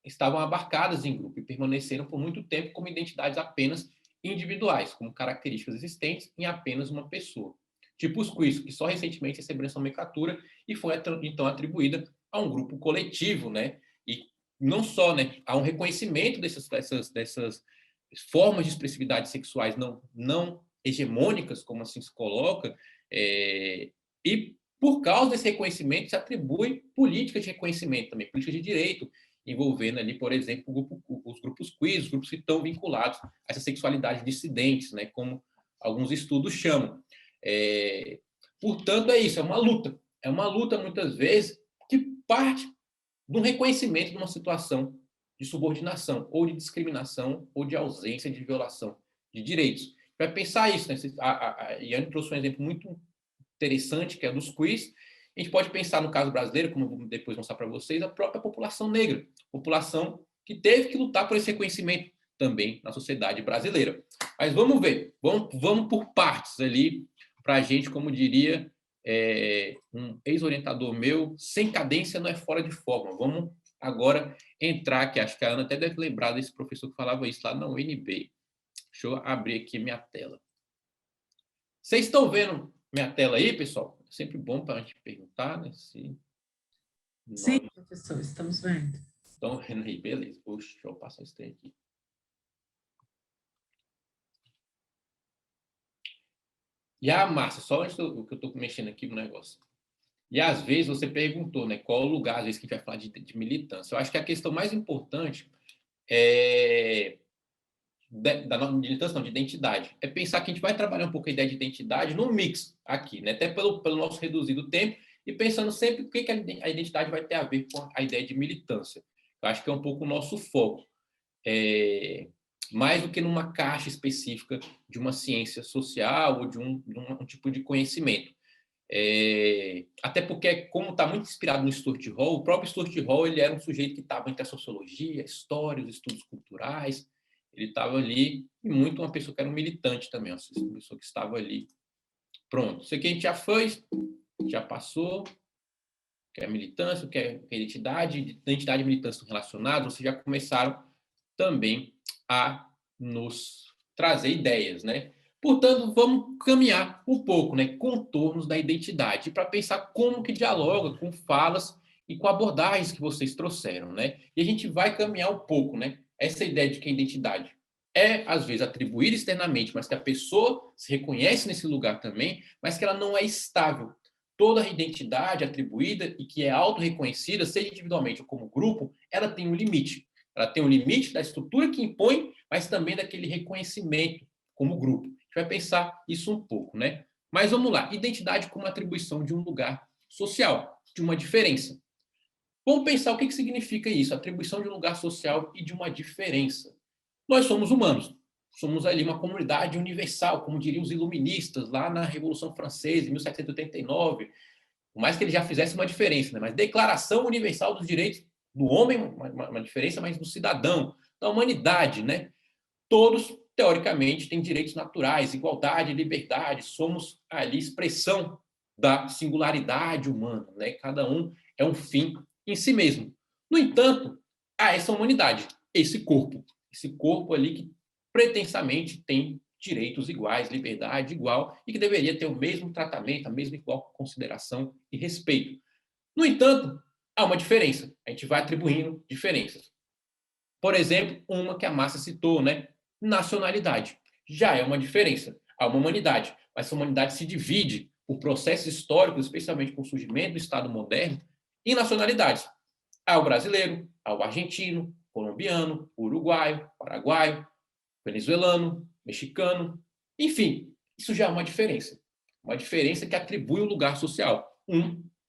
estavam abarcadas em grupo e permaneceram por muito tempo como identidades apenas individuais, como características existentes em apenas uma pessoa. Tipo os quiz, que só recentemente receberam essa nomenclatura e foi então atribuída a um grupo coletivo, né? E não só, né? Há um reconhecimento dessas formas de expressividade sexuais não hegemônicas, como assim se coloca, e por causa desse reconhecimento se atribui políticas de reconhecimento também, políticas de direito, envolvendo ali, por exemplo, os grupos queer, os grupos que estão vinculados a essa sexualidade dissidentes, né, como alguns estudos chamam. Portanto, é isso, é uma luta muitas vezes que parte de um reconhecimento de uma situação de subordinação, ou de discriminação, ou de ausência de violação de direitos. Vai pensar isso, né? A Yane trouxe um exemplo muito interessante, que é dos quiz. A gente pode pensar no caso brasileiro, como eu vou depois mostrar para vocês, a própria população negra, população que teve que lutar por esse reconhecimento também na sociedade brasileira. Mas vamos ver, vamos por partes ali, para a gente, como diria um ex-orientador meu, sem cadência não é fora de forma. Vamos agora entrar, que acho que a Ana até deve lembrar desse professor que falava isso lá na UNB. Deixa eu abrir aqui minha tela. Vocês estão vendo minha tela aí, pessoal? É sempre bom para a gente perguntar, né? Sim, professor, estamos vendo. Estão vendo aí, beleza. Puxa, deixa eu passar esse trem aqui. E a Márcia, só antes que eu estou mexendo aqui no negócio. E às vezes você perguntou, né? Qual o lugar, às vezes, que a gente vai falar de militância. Eu acho que a questão mais importante da militância, não, de identidade. É pensar que a gente vai trabalhar um pouco a ideia de identidade no mix aqui, né? Até pelo nosso reduzido tempo, e pensando sempre o que a identidade vai ter a ver com a ideia de militância. Eu acho que é um pouco o nosso foco. Mais do que numa caixa específica de uma ciência social ou de um tipo de conhecimento. Até porque, como está muito inspirado no Stuart Hall, o próprio Stuart Hall ele era um sujeito que estava entre a sociologia, a história, os estudos culturais. Ele estava ali, e muito uma pessoa que era um militante também, uma pessoa que estava ali. Pronto, isso aqui a gente já fez, já passou, que é militância, que é identidade e militância estão relacionados, vocês já começaram também a nos trazer ideias, né? Portanto, vamos caminhar um pouco, né, contornos da identidade, para pensar como que dialoga com falas e com abordagens que vocês trouxeram, né? E a gente vai caminhar um pouco, né? Essa ideia de que a identidade é, às vezes, atribuída externamente, mas que a pessoa se reconhece nesse lugar também, mas que ela não é estável. Toda a identidade atribuída e que é auto-reconhecida, seja individualmente ou como grupo, ela tem um limite. Ela tem um limite da estrutura que impõe, mas também daquele reconhecimento como grupo. A gente vai pensar isso um pouco, né? Mas vamos lá. Identidade como atribuição de um lugar social, de uma diferença. Vamos pensar o que significa isso, atribuição de um lugar social e de uma diferença. Nós somos humanos. Somos ali uma comunidade universal, como diriam os iluministas lá na Revolução Francesa, em 1789. Por mais que ele já fizesse uma diferença, né? Mas Declaração Universal dos Direitos do Homem, uma diferença, mas do cidadão, da humanidade, né? Todos, teoricamente, têm direitos naturais, igualdade, liberdade. Somos ali expressão da singularidade humana, né? Cada um é um fim em si mesmo. No entanto, há essa humanidade, esse corpo ali que pretensamente tem direitos iguais, liberdade igual, e que deveria ter o mesmo tratamento, a mesma igual consideração e respeito. No entanto, há uma diferença. A gente vai atribuindo diferenças. Por exemplo, uma que a Márcia citou, né? Nacionalidade. Já é uma diferença. Há uma humanidade, mas essa humanidade se divide por processos históricos, especialmente com o surgimento do Estado moderno, em nacionalidades. Há o brasileiro, há o argentino, colombiano, uruguaio, paraguaio, venezuelano, mexicano, enfim, isso já é uma diferença que atribui o lugar social.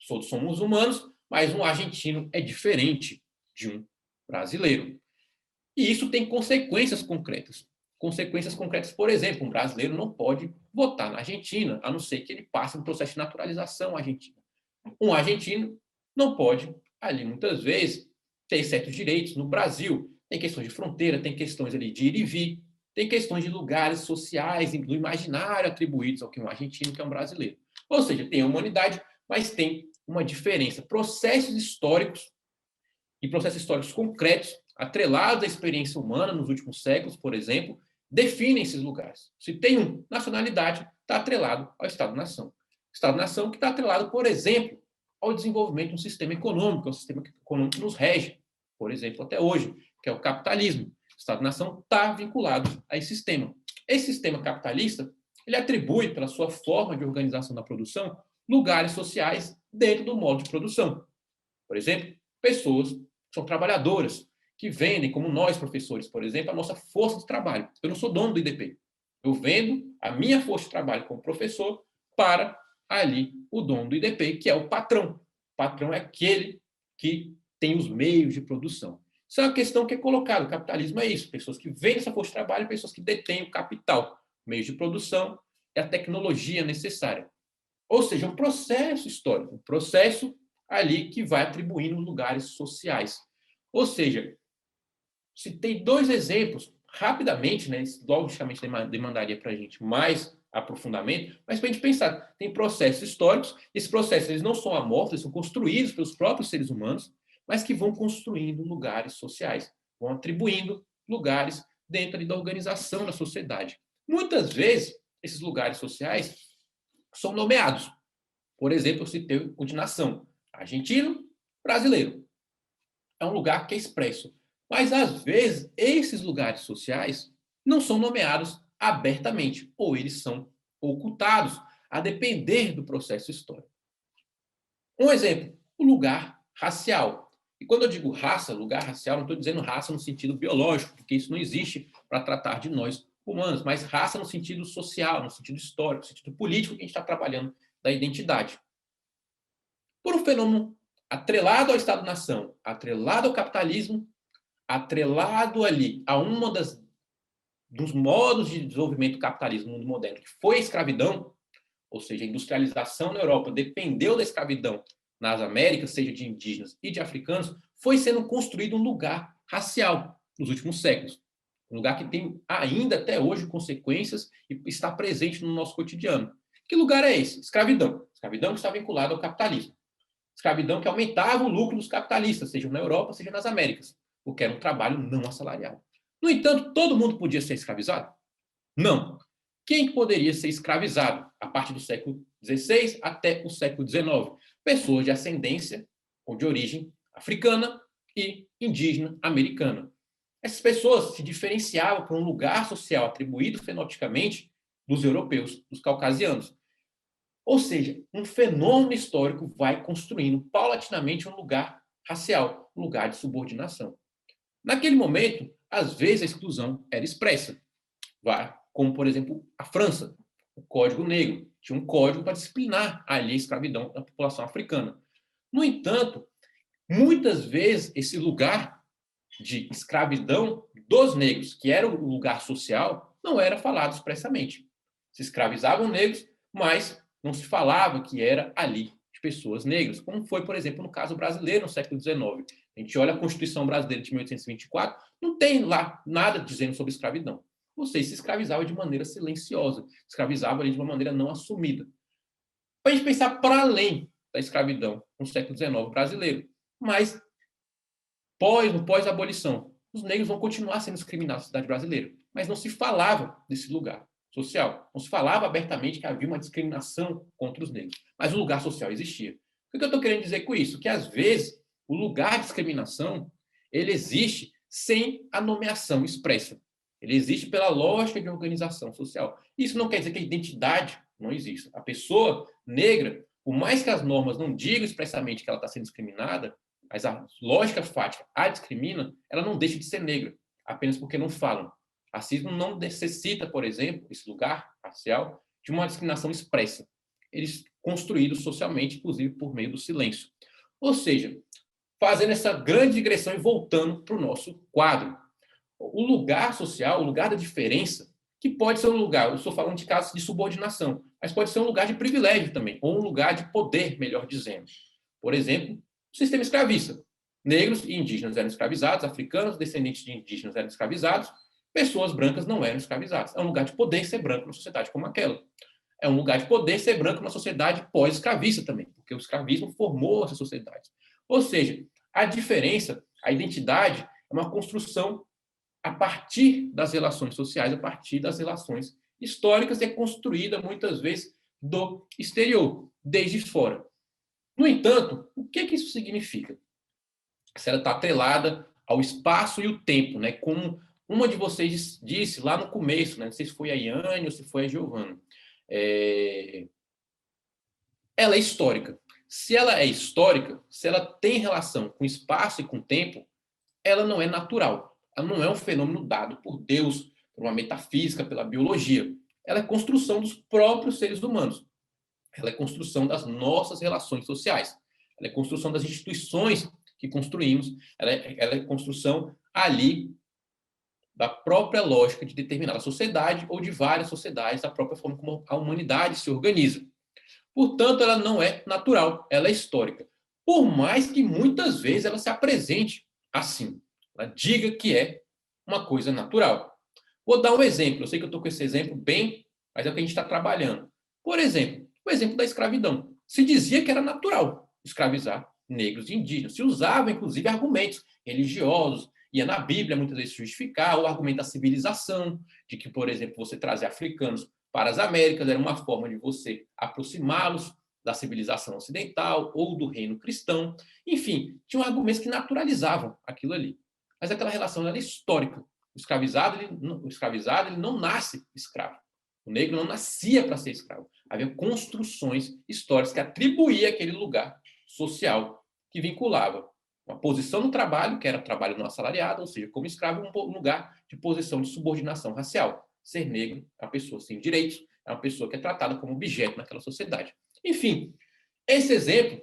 Todos somos humanos, mas um argentino é diferente de um brasileiro. E isso tem consequências concretas. Consequências concretas, por exemplo, um brasileiro não pode votar na Argentina, a não ser que ele passe um processo de naturalização argentina. Um argentino não pode, ali, muitas vezes, ter certos direitos no Brasil. Tem questões de fronteira, tem questões ali de ir e vir, tem questões de lugares sociais, do imaginário atribuídos ao que um argentino, que é um brasileiro. Ou seja, tem a humanidade, mas tem uma diferença. Processos históricos e processos históricos concretos, atrelados à experiência humana nos últimos séculos, por exemplo, definem esses lugares. Se tem uma nacionalidade, está atrelado ao Estado-nação. Estado-nação que está atrelado, por exemplo, ao desenvolvimento de um sistema econômico, é um sistema econômico que nos rege, por exemplo, até hoje, que é o capitalismo. O Estado-nação está vinculado a esse sistema. Esse sistema capitalista, ele atribui, pela sua forma de organização da produção, lugares sociais dentro do modo de produção. Por exemplo, pessoas que são trabalhadoras, que vendem, como nós, professores, por exemplo, a nossa força de trabalho. Eu não sou dono do IDP. Eu vendo a minha força de trabalho como professor para ali o dono do IDP, que é o patrão. O patrão é aquele que tem os meios de produção. Isso é uma questão que é colocada. O capitalismo é isso. Pessoas que vendem essa força de trabalho e pessoas que detêm o capital, meios de produção e a tecnologia necessária. Ou seja, um processo histórico, um processo ali que vai atribuindo lugares sociais. Ou seja, citei 2 exemplos, rapidamente, né? Isso logicamente demandaria para a gente mais aprofundamento, mas para a gente pensar, tem processos históricos, esses processos eles não são amorfos, eles são construídos pelos próprios seres humanos, mas que vão construindo lugares sociais, vão atribuindo lugares dentro ali da organização da sociedade. Muitas vezes, esses lugares sociais são nomeados. Por exemplo, eu citei o de nação, argentino, brasileiro. É um lugar que é expresso. Mas, às vezes, esses lugares sociais não são nomeados abertamente, ou eles são ocultados, a depender do processo histórico. Um exemplo, o lugar racial. E quando eu digo raça, lugar racial, não estou dizendo raça no sentido biológico, porque isso não existe para tratar de nós humanos, mas raça no sentido social, no sentido histórico, no sentido político que a gente está trabalhando da identidade. Por um fenômeno atrelado ao Estado-nação, atrelado ao capitalismo, atrelado ali a uma dos modos de desenvolvimento do capitalismo no mundo moderno, que foi a escravidão, ou seja, a industrialização na Europa dependeu da escravidão nas Américas, seja de indígenas e de africanos, foi sendo construído um lugar racial nos últimos séculos. Um lugar que tem ainda até hoje consequências e está presente no nosso cotidiano. Que lugar é esse? Escravidão. Escravidão que está vinculada ao capitalismo. Escravidão que aumentava o lucro dos capitalistas, seja na Europa, seja nas Américas, porque era um trabalho não assalariado. No entanto, todo mundo podia ser escravizado? Não. Quem poderia ser escravizado a partir do século XVI até o século XIX? Pessoas de ascendência ou de origem africana e indígena americana. Essas pessoas se diferenciavam por um lugar social atribuído fenotipicamente dos europeus, dos caucasianos. Ou seja, um fenômeno histórico vai construindo paulatinamente um lugar racial, um lugar de subordinação. Naquele momento, às vezes a exclusão era expressa, como, por exemplo, a França, o Código Negro, tinha um código para disciplinar ali a escravidão da população africana. No entanto, muitas vezes esse lugar de escravidão dos negros, que era o lugar social, não era falado expressamente. Se escravizavam negros, mas não se falava que era ali de pessoas negras, como foi, por exemplo, no caso brasileiro no século XIX. A gente olha a Constituição Brasileira de 1824, não tem lá nada dizendo sobre escravidão. Ou seja, se escravizava de maneira silenciosa, escravizava ali de uma maneira não assumida. Para a gente pensar para além da escravidão no século XIX brasileiro, mas no pós-abolição, os negros vão continuar sendo discriminados na sociedade brasileira, mas não se falava desse lugar social, não se falava abertamente que havia uma discriminação contra os negros, mas o lugar social existia. O que eu estou querendo dizer com isso? Que, às vezes, o lugar de discriminação ele existe sem a nomeação expressa. Ele existe pela lógica de organização social. Isso não quer dizer que a identidade não exista. A pessoa negra, por mais que as normas não digam expressamente que ela está sendo discriminada, mas a lógica fática a discrimina, ela não deixa de ser negra, apenas porque não falam. Racismo não necessita, por exemplo, esse lugar racial, de uma discriminação expressa. Eles construídos socialmente, inclusive por meio do silêncio. Ou seja, fazendo essa grande digressão e voltando para o nosso quadro. O lugar social, o lugar da diferença, que pode ser um lugar, eu estou falando de casos de subordinação, mas pode ser um lugar de privilégio também, ou um lugar de poder, melhor dizendo. Por exemplo, o sistema escravista. Negros e indígenas eram escravizados, africanos, descendentes de indígenas eram escravizados, pessoas brancas não eram escravizadas. É um lugar de poder ser branco numa sociedade como aquela. É um lugar de poder ser branco numa sociedade pós-escravista também, porque o escravismo formou essa sociedade. Ou seja, a diferença, a identidade, é uma construção a partir das relações sociais, a partir das relações históricas, e é construída muitas vezes do exterior, desde fora. No entanto, o que isso significa? Se ela está atrelada ao espaço e o tempo, né? Como uma de vocês disse lá no começo, né? Não sei se foi a Iane ou se foi a Giovana. Ela é histórica. Se ela é histórica, se ela tem relação com espaço e com tempo, ela não é natural. Ela não é um fenômeno dado por Deus, por uma metafísica, pela biologia. Ela é construção dos próprios seres humanos. Ela é construção das nossas relações sociais. Ela é construção das instituições que construímos. Ela é construção ali da própria lógica de determinada sociedade ou de várias sociedades, da própria forma como a humanidade se organiza. Portanto, ela não é natural, ela é histórica. Por mais que muitas vezes ela se apresente assim. Ela diga que é uma coisa natural. Vou dar um exemplo. Eu sei que eu estou com esse exemplo bem, mas é o que a gente está trabalhando. Por exemplo, o exemplo da escravidão. Se dizia que era natural escravizar negros e indígenas. Se usava, inclusive, argumentos religiosos. Ia na Bíblia, muitas vezes, justificar o argumento da civilização, de que, por exemplo, você trazer africanos para as Américas era uma forma de você aproximá-los da civilização ocidental ou do reino cristão. Enfim, tinham argumentos que naturalizavam aquilo ali. Mas aquela relação era histórica. O escravizado ele não nasce escravo. O negro não nascia para ser escravo. Havia construções históricas que atribuíam aquele lugar social que vinculava uma posição no trabalho, que era trabalho não assalariado, ou seja, como escravo, um lugar de posição de subordinação racial. Ser negro é uma pessoa sem direitos, é uma pessoa que é tratada como objeto naquela sociedade. Enfim, esse exemplo,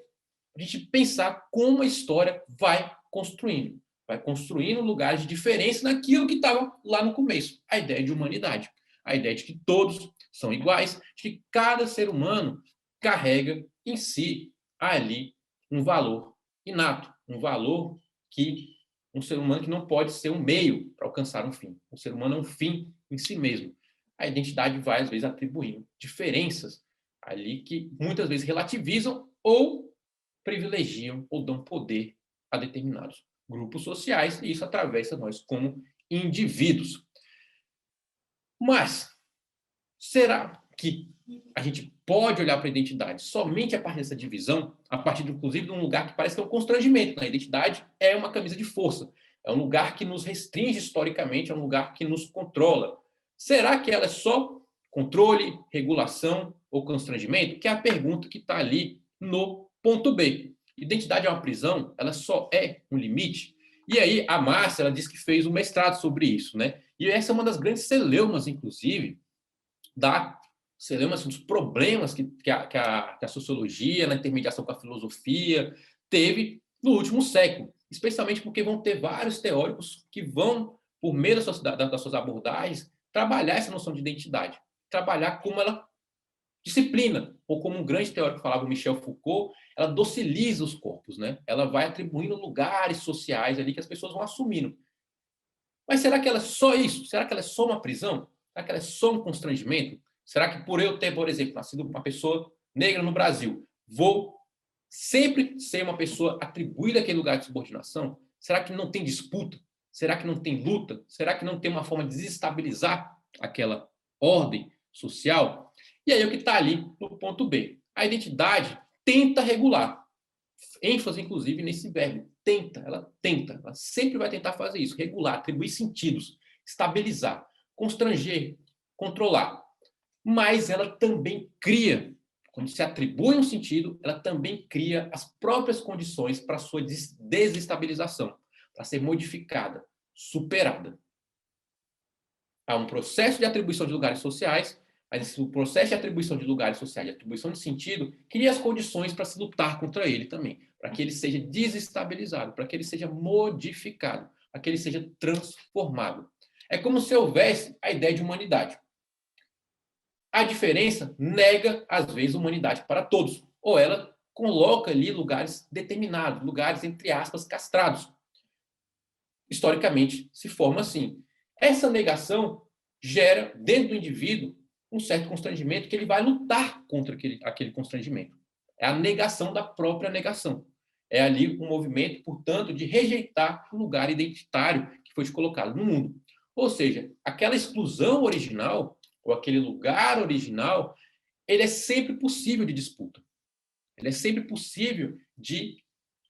a gente pensar como a história vai construindo lugares de diferença naquilo que estava lá no começo, a ideia de humanidade, a ideia de que todos são iguais, de que cada ser humano carrega em si ali um valor inato, um valor que um ser humano que não pode ser um meio para alcançar um fim. O ser humano é um fim em si mesmo. A identidade vai, às vezes, atribuindo diferenças ali que muitas vezes relativizam ou privilegiam ou dão poder a determinados grupos sociais, e isso atravessa nós como indivíduos. Mas será que a gente pode olhar para a identidade somente a partir dessa divisão, a partir, inclusive, de um lugar que parece que é um constrangimento? A identidade é uma camisa de força, é um lugar que nos restringe historicamente, é um lugar que nos controla. Será que ela é só controle, regulação ou constrangimento? Que é a pergunta que está ali no ponto B. Identidade é uma prisão? Ela só é um limite? E aí a Márcia, ela disse que fez um mestrado sobre isso, né? E essa é uma das grandes celeumas, inclusive, dos problemas que a sociologia, na intermediação com a filosofia, teve no último século, especialmente porque vão ter vários teóricos que vão, por meio das suas abordagens, trabalhar essa noção de identidade, trabalhar como ela disciplina, ou como um grande teórico falava, o Michel Foucault, ela dociliza os corpos, né? Ela vai atribuindo lugares sociais ali que as pessoas vão assumindo. Mas será que ela é só isso? Será que ela é só uma prisão? Será que ela é só um constrangimento? Será que por eu ter, por exemplo, nascido uma pessoa negra no Brasil, vou sempre ser uma pessoa atribuída àquele lugar de subordinação? Será que não tem disputa? Será que não tem luta? Será que não tem uma forma de desestabilizar aquela ordem social? E aí o que está ali no ponto B. A identidade tenta regular. ênfase, inclusive, nesse verbo. Tenta. Ela sempre vai tentar fazer isso. Regular, atribuir sentidos, estabilizar, constranger, controlar. Mas ela também cria, quando se atribui um sentido, ela também cria as próprias condições para a sua desestabilização, para ser modificada, superada. Há um processo de atribuição de lugares sociais, mas o processo de atribuição de lugares sociais, de atribuição de sentido, cria as condições para se lutar contra ele também, para que ele seja desestabilizado, para que ele seja modificado, para que ele seja transformado. É como se houvesse a ideia de humanidade. A diferença nega, às vezes, a humanidade para todos, ou ela coloca ali lugares determinados, lugares, entre aspas, castrados. Historicamente, se forma assim. Essa negação gera, dentro do indivíduo, um certo constrangimento que ele vai lutar contra aquele constrangimento. É a negação da própria negação. É ali um movimento, portanto, de rejeitar o lugar identitário que foi te colocado no mundo. Ou seja, aquela exclusão original, ou aquele lugar original, ele é sempre possível de disputa. Ele é sempre possível de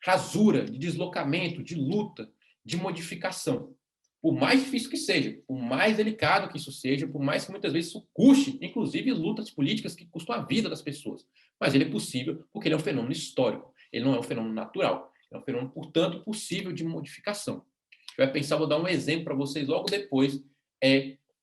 rasura, de deslocamento, de luta, de modificação. Por mais difícil que seja, por mais delicado que isso seja, por mais que muitas vezes isso custe, inclusive lutas políticas que custam a vida das pessoas. Mas ele é possível porque ele é um fenômeno histórico. Ele não é um fenômeno natural. É um fenômeno, portanto, possível de modificação. A gente vai pensar, vou dar um exemplo para vocês logo depois,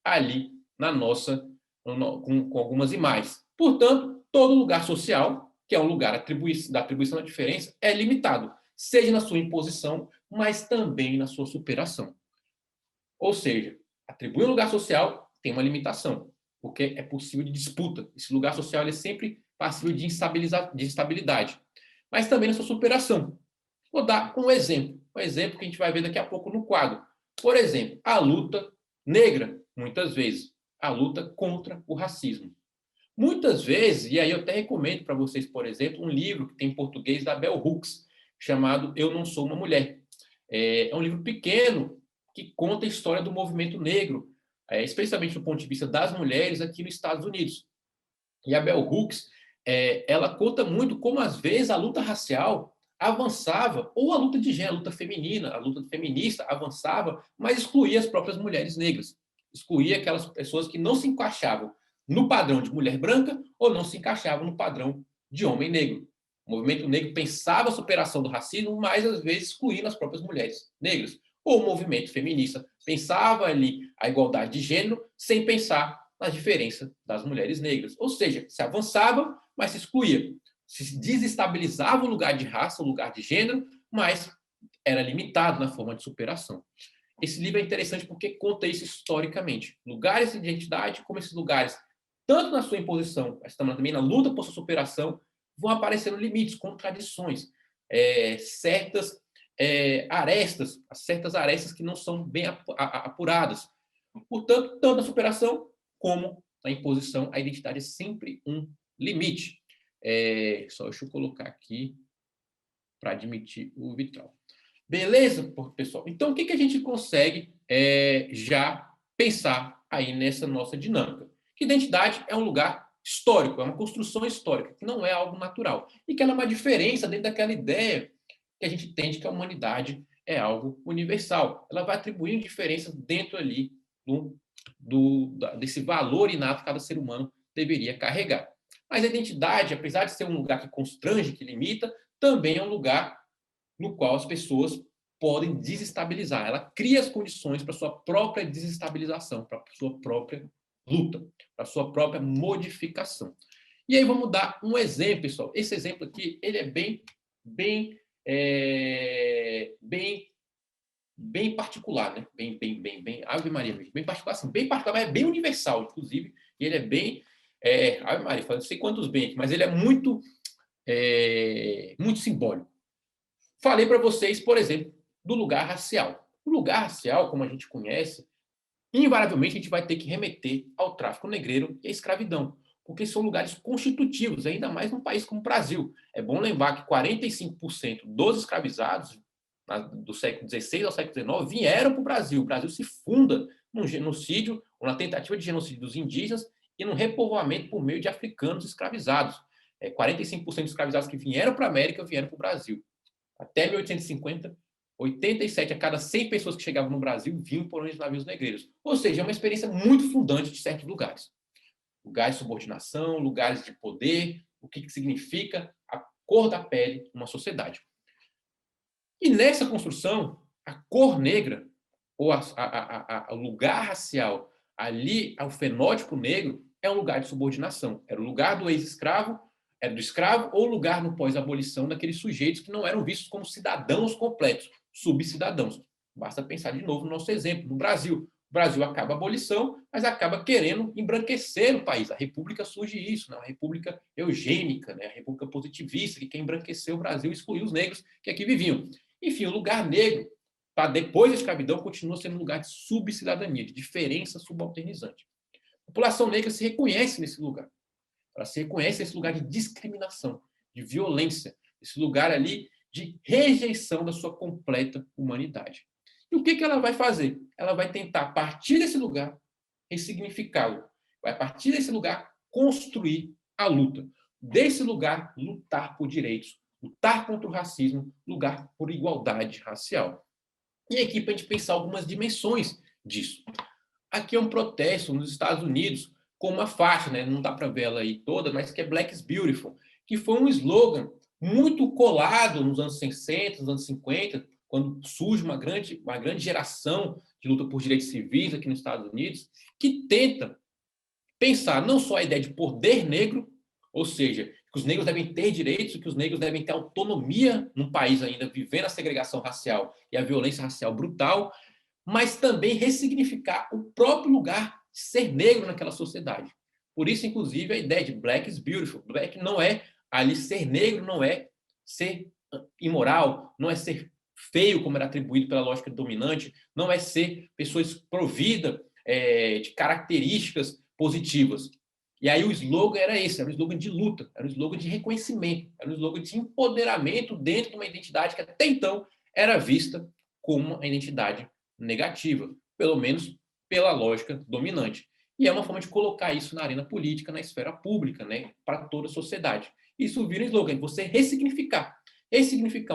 ali na nossa, com algumas imagens. Portanto, todo lugar social, que é um lugar da atribuição da diferença, é limitado, seja na sua imposição, mas também na sua superação. Ou seja, atribuir um lugar social tem uma limitação, porque é possível de disputa. Esse lugar social é sempre passível de instabilidade, mas também na sua superação. Vou dar um exemplo que a gente vai ver daqui a pouco no quadro. Por exemplo, a luta negra, muitas vezes, a luta contra o racismo. Muitas vezes, e aí eu até recomendo para vocês, por exemplo, um livro que tem em português da Bell Hooks, chamado Eu Não Sou Uma Mulher. É um livro pequeno que conta a história do movimento negro, especialmente do ponto de vista das mulheres aqui nos Estados Unidos. E a Bell Hooks, ela conta muito como, às vezes, a luta racial avançava, ou a luta de gênero, a luta feminina, a luta feminista avançava, mas excluía as próprias mulheres negras. Excluía aquelas pessoas que não se encaixavam no padrão de mulher branca ou não se encaixavam no padrão de homem negro. O movimento negro pensava a superação do racismo, mas, às vezes, excluindo as próprias mulheres negras. Ou o movimento feminista pensava ali a igualdade de gênero sem pensar na diferença das mulheres negras. Ou seja, se avançava, mas se excluía. Se desestabilizava o lugar de raça, o lugar de gênero, mas era limitado na forma de superação. Esse livro é interessante porque conta isso historicamente. Lugares de identidade, como esses lugares, tanto na sua imposição, mas também na luta por sua superação, vão aparecendo limites, contradições, certas arestas que não são bem apuradas. Portanto, tanto na superação como na imposição, a identidade é sempre um limite. Só deixa eu colocar aqui para admitir o vitral. Beleza, pessoal? Então, o que a gente consegue já pensar aí nessa nossa dinâmica? Que identidade é um lugar histórico, é uma construção histórica, que não é algo natural. E que ela é uma diferença dentro daquela ideia que a gente entende que a humanidade é algo universal. Ela vai atribuindo diferenças dentro ali desse valor inato que cada ser humano deveria carregar. Mas a identidade, apesar de ser um lugar que constrange, que limita, também é um lugar no qual as pessoas podem desestabilizar. Ela cria as condições para a sua própria desestabilização, para a sua própria luta, para a sua própria modificação. E aí vamos dar um exemplo, pessoal. Esse exemplo aqui, ele é bem particular, né? Bem Ave Maria, bem particular, assim, bem particular, mas é bem universal, inclusive, e ele é bem, Ave Maria, não sei quantos bem aqui, mas ele é muito simbólico. Falei para vocês, por exemplo, do lugar racial. O lugar racial, como a gente conhece, invariavelmente a gente vai ter que remeter ao tráfico negreiro e à escravidão, porque são lugares constitutivos, ainda mais num país como o Brasil. É bom lembrar que 45% dos escravizados do século XVI ao século XIX vieram para o Brasil. O Brasil se funda num genocídio, ou na tentativa de genocídio dos indígenas e num repovoamento por meio de africanos escravizados. 45% dos escravizados que vieram para a América vieram para o Brasil. Até 1850, 87 a cada 100 pessoas que chegavam no Brasil vinham por onde os navios negreiros. Ou seja, é uma experiência muito fundante de certos lugares. Lugares de subordinação, lugares de poder, o que significa a cor da pele numa sociedade. E nessa construção, a cor negra, ou o lugar racial, ali, o fenótipo negro, é um lugar de subordinação. Era o lugar do ex-escravo, era do escravo, ou lugar no pós-abolição daqueles sujeitos que não eram vistos como cidadãos completos, subcidadãos. Basta pensar de novo no nosso exemplo, no Brasil. O Brasil acaba a abolição, mas acaba querendo embranquecer o país. A República surge isso, né? Uma república eugênica, né? A república positivista, que quer embranquecer o Brasil e excluir os negros que aqui viviam. Enfim, o lugar negro, depois da escravidão, continua sendo um lugar de subcidadania, de diferença subalternizante. A população negra se reconhece nesse lugar. Ela se reconhece nesse lugar de discriminação, de violência, esse lugar ali de rejeição da sua completa humanidade. E o que ela vai fazer? Ela vai tentar, a partir desse lugar, ressignificá-lo. Vai, a partir desse lugar, construir a luta. Desse lugar, lutar por direitos, lutar contra o racismo, lutar por igualdade racial. E aqui, para a gente pensar algumas dimensões disso. Aqui é um protesto nos Estados Unidos com uma faixa, né? Não dá para ver ela aí toda, mas que é Black is Beautiful, que foi um slogan muito colado nos anos 60, nos anos 50, quando surge uma grande geração de luta por direitos civis aqui nos Estados Unidos, que tenta pensar não só a ideia de poder negro, ou seja, que os negros devem ter direitos, que os negros devem ter autonomia num país ainda vivendo a segregação racial e a violência racial brutal, mas também ressignificar o próprio lugar de ser negro naquela sociedade. Por isso, inclusive, a ideia de Black is Beautiful. Black não é ali ser negro, não é ser imoral, não é ser feio, como era atribuído pela lógica dominante, não é ser pessoa desprovida de características positivas. E aí o slogan era esse, era um slogan de luta, era um slogan de reconhecimento, era um slogan de empoderamento dentro de uma identidade que até então era vista como uma identidade negativa, pelo menos pela lógica dominante. E é uma forma de colocar isso na arena política, na esfera pública, né, para toda a sociedade. Isso vira um slogan, você ressignificar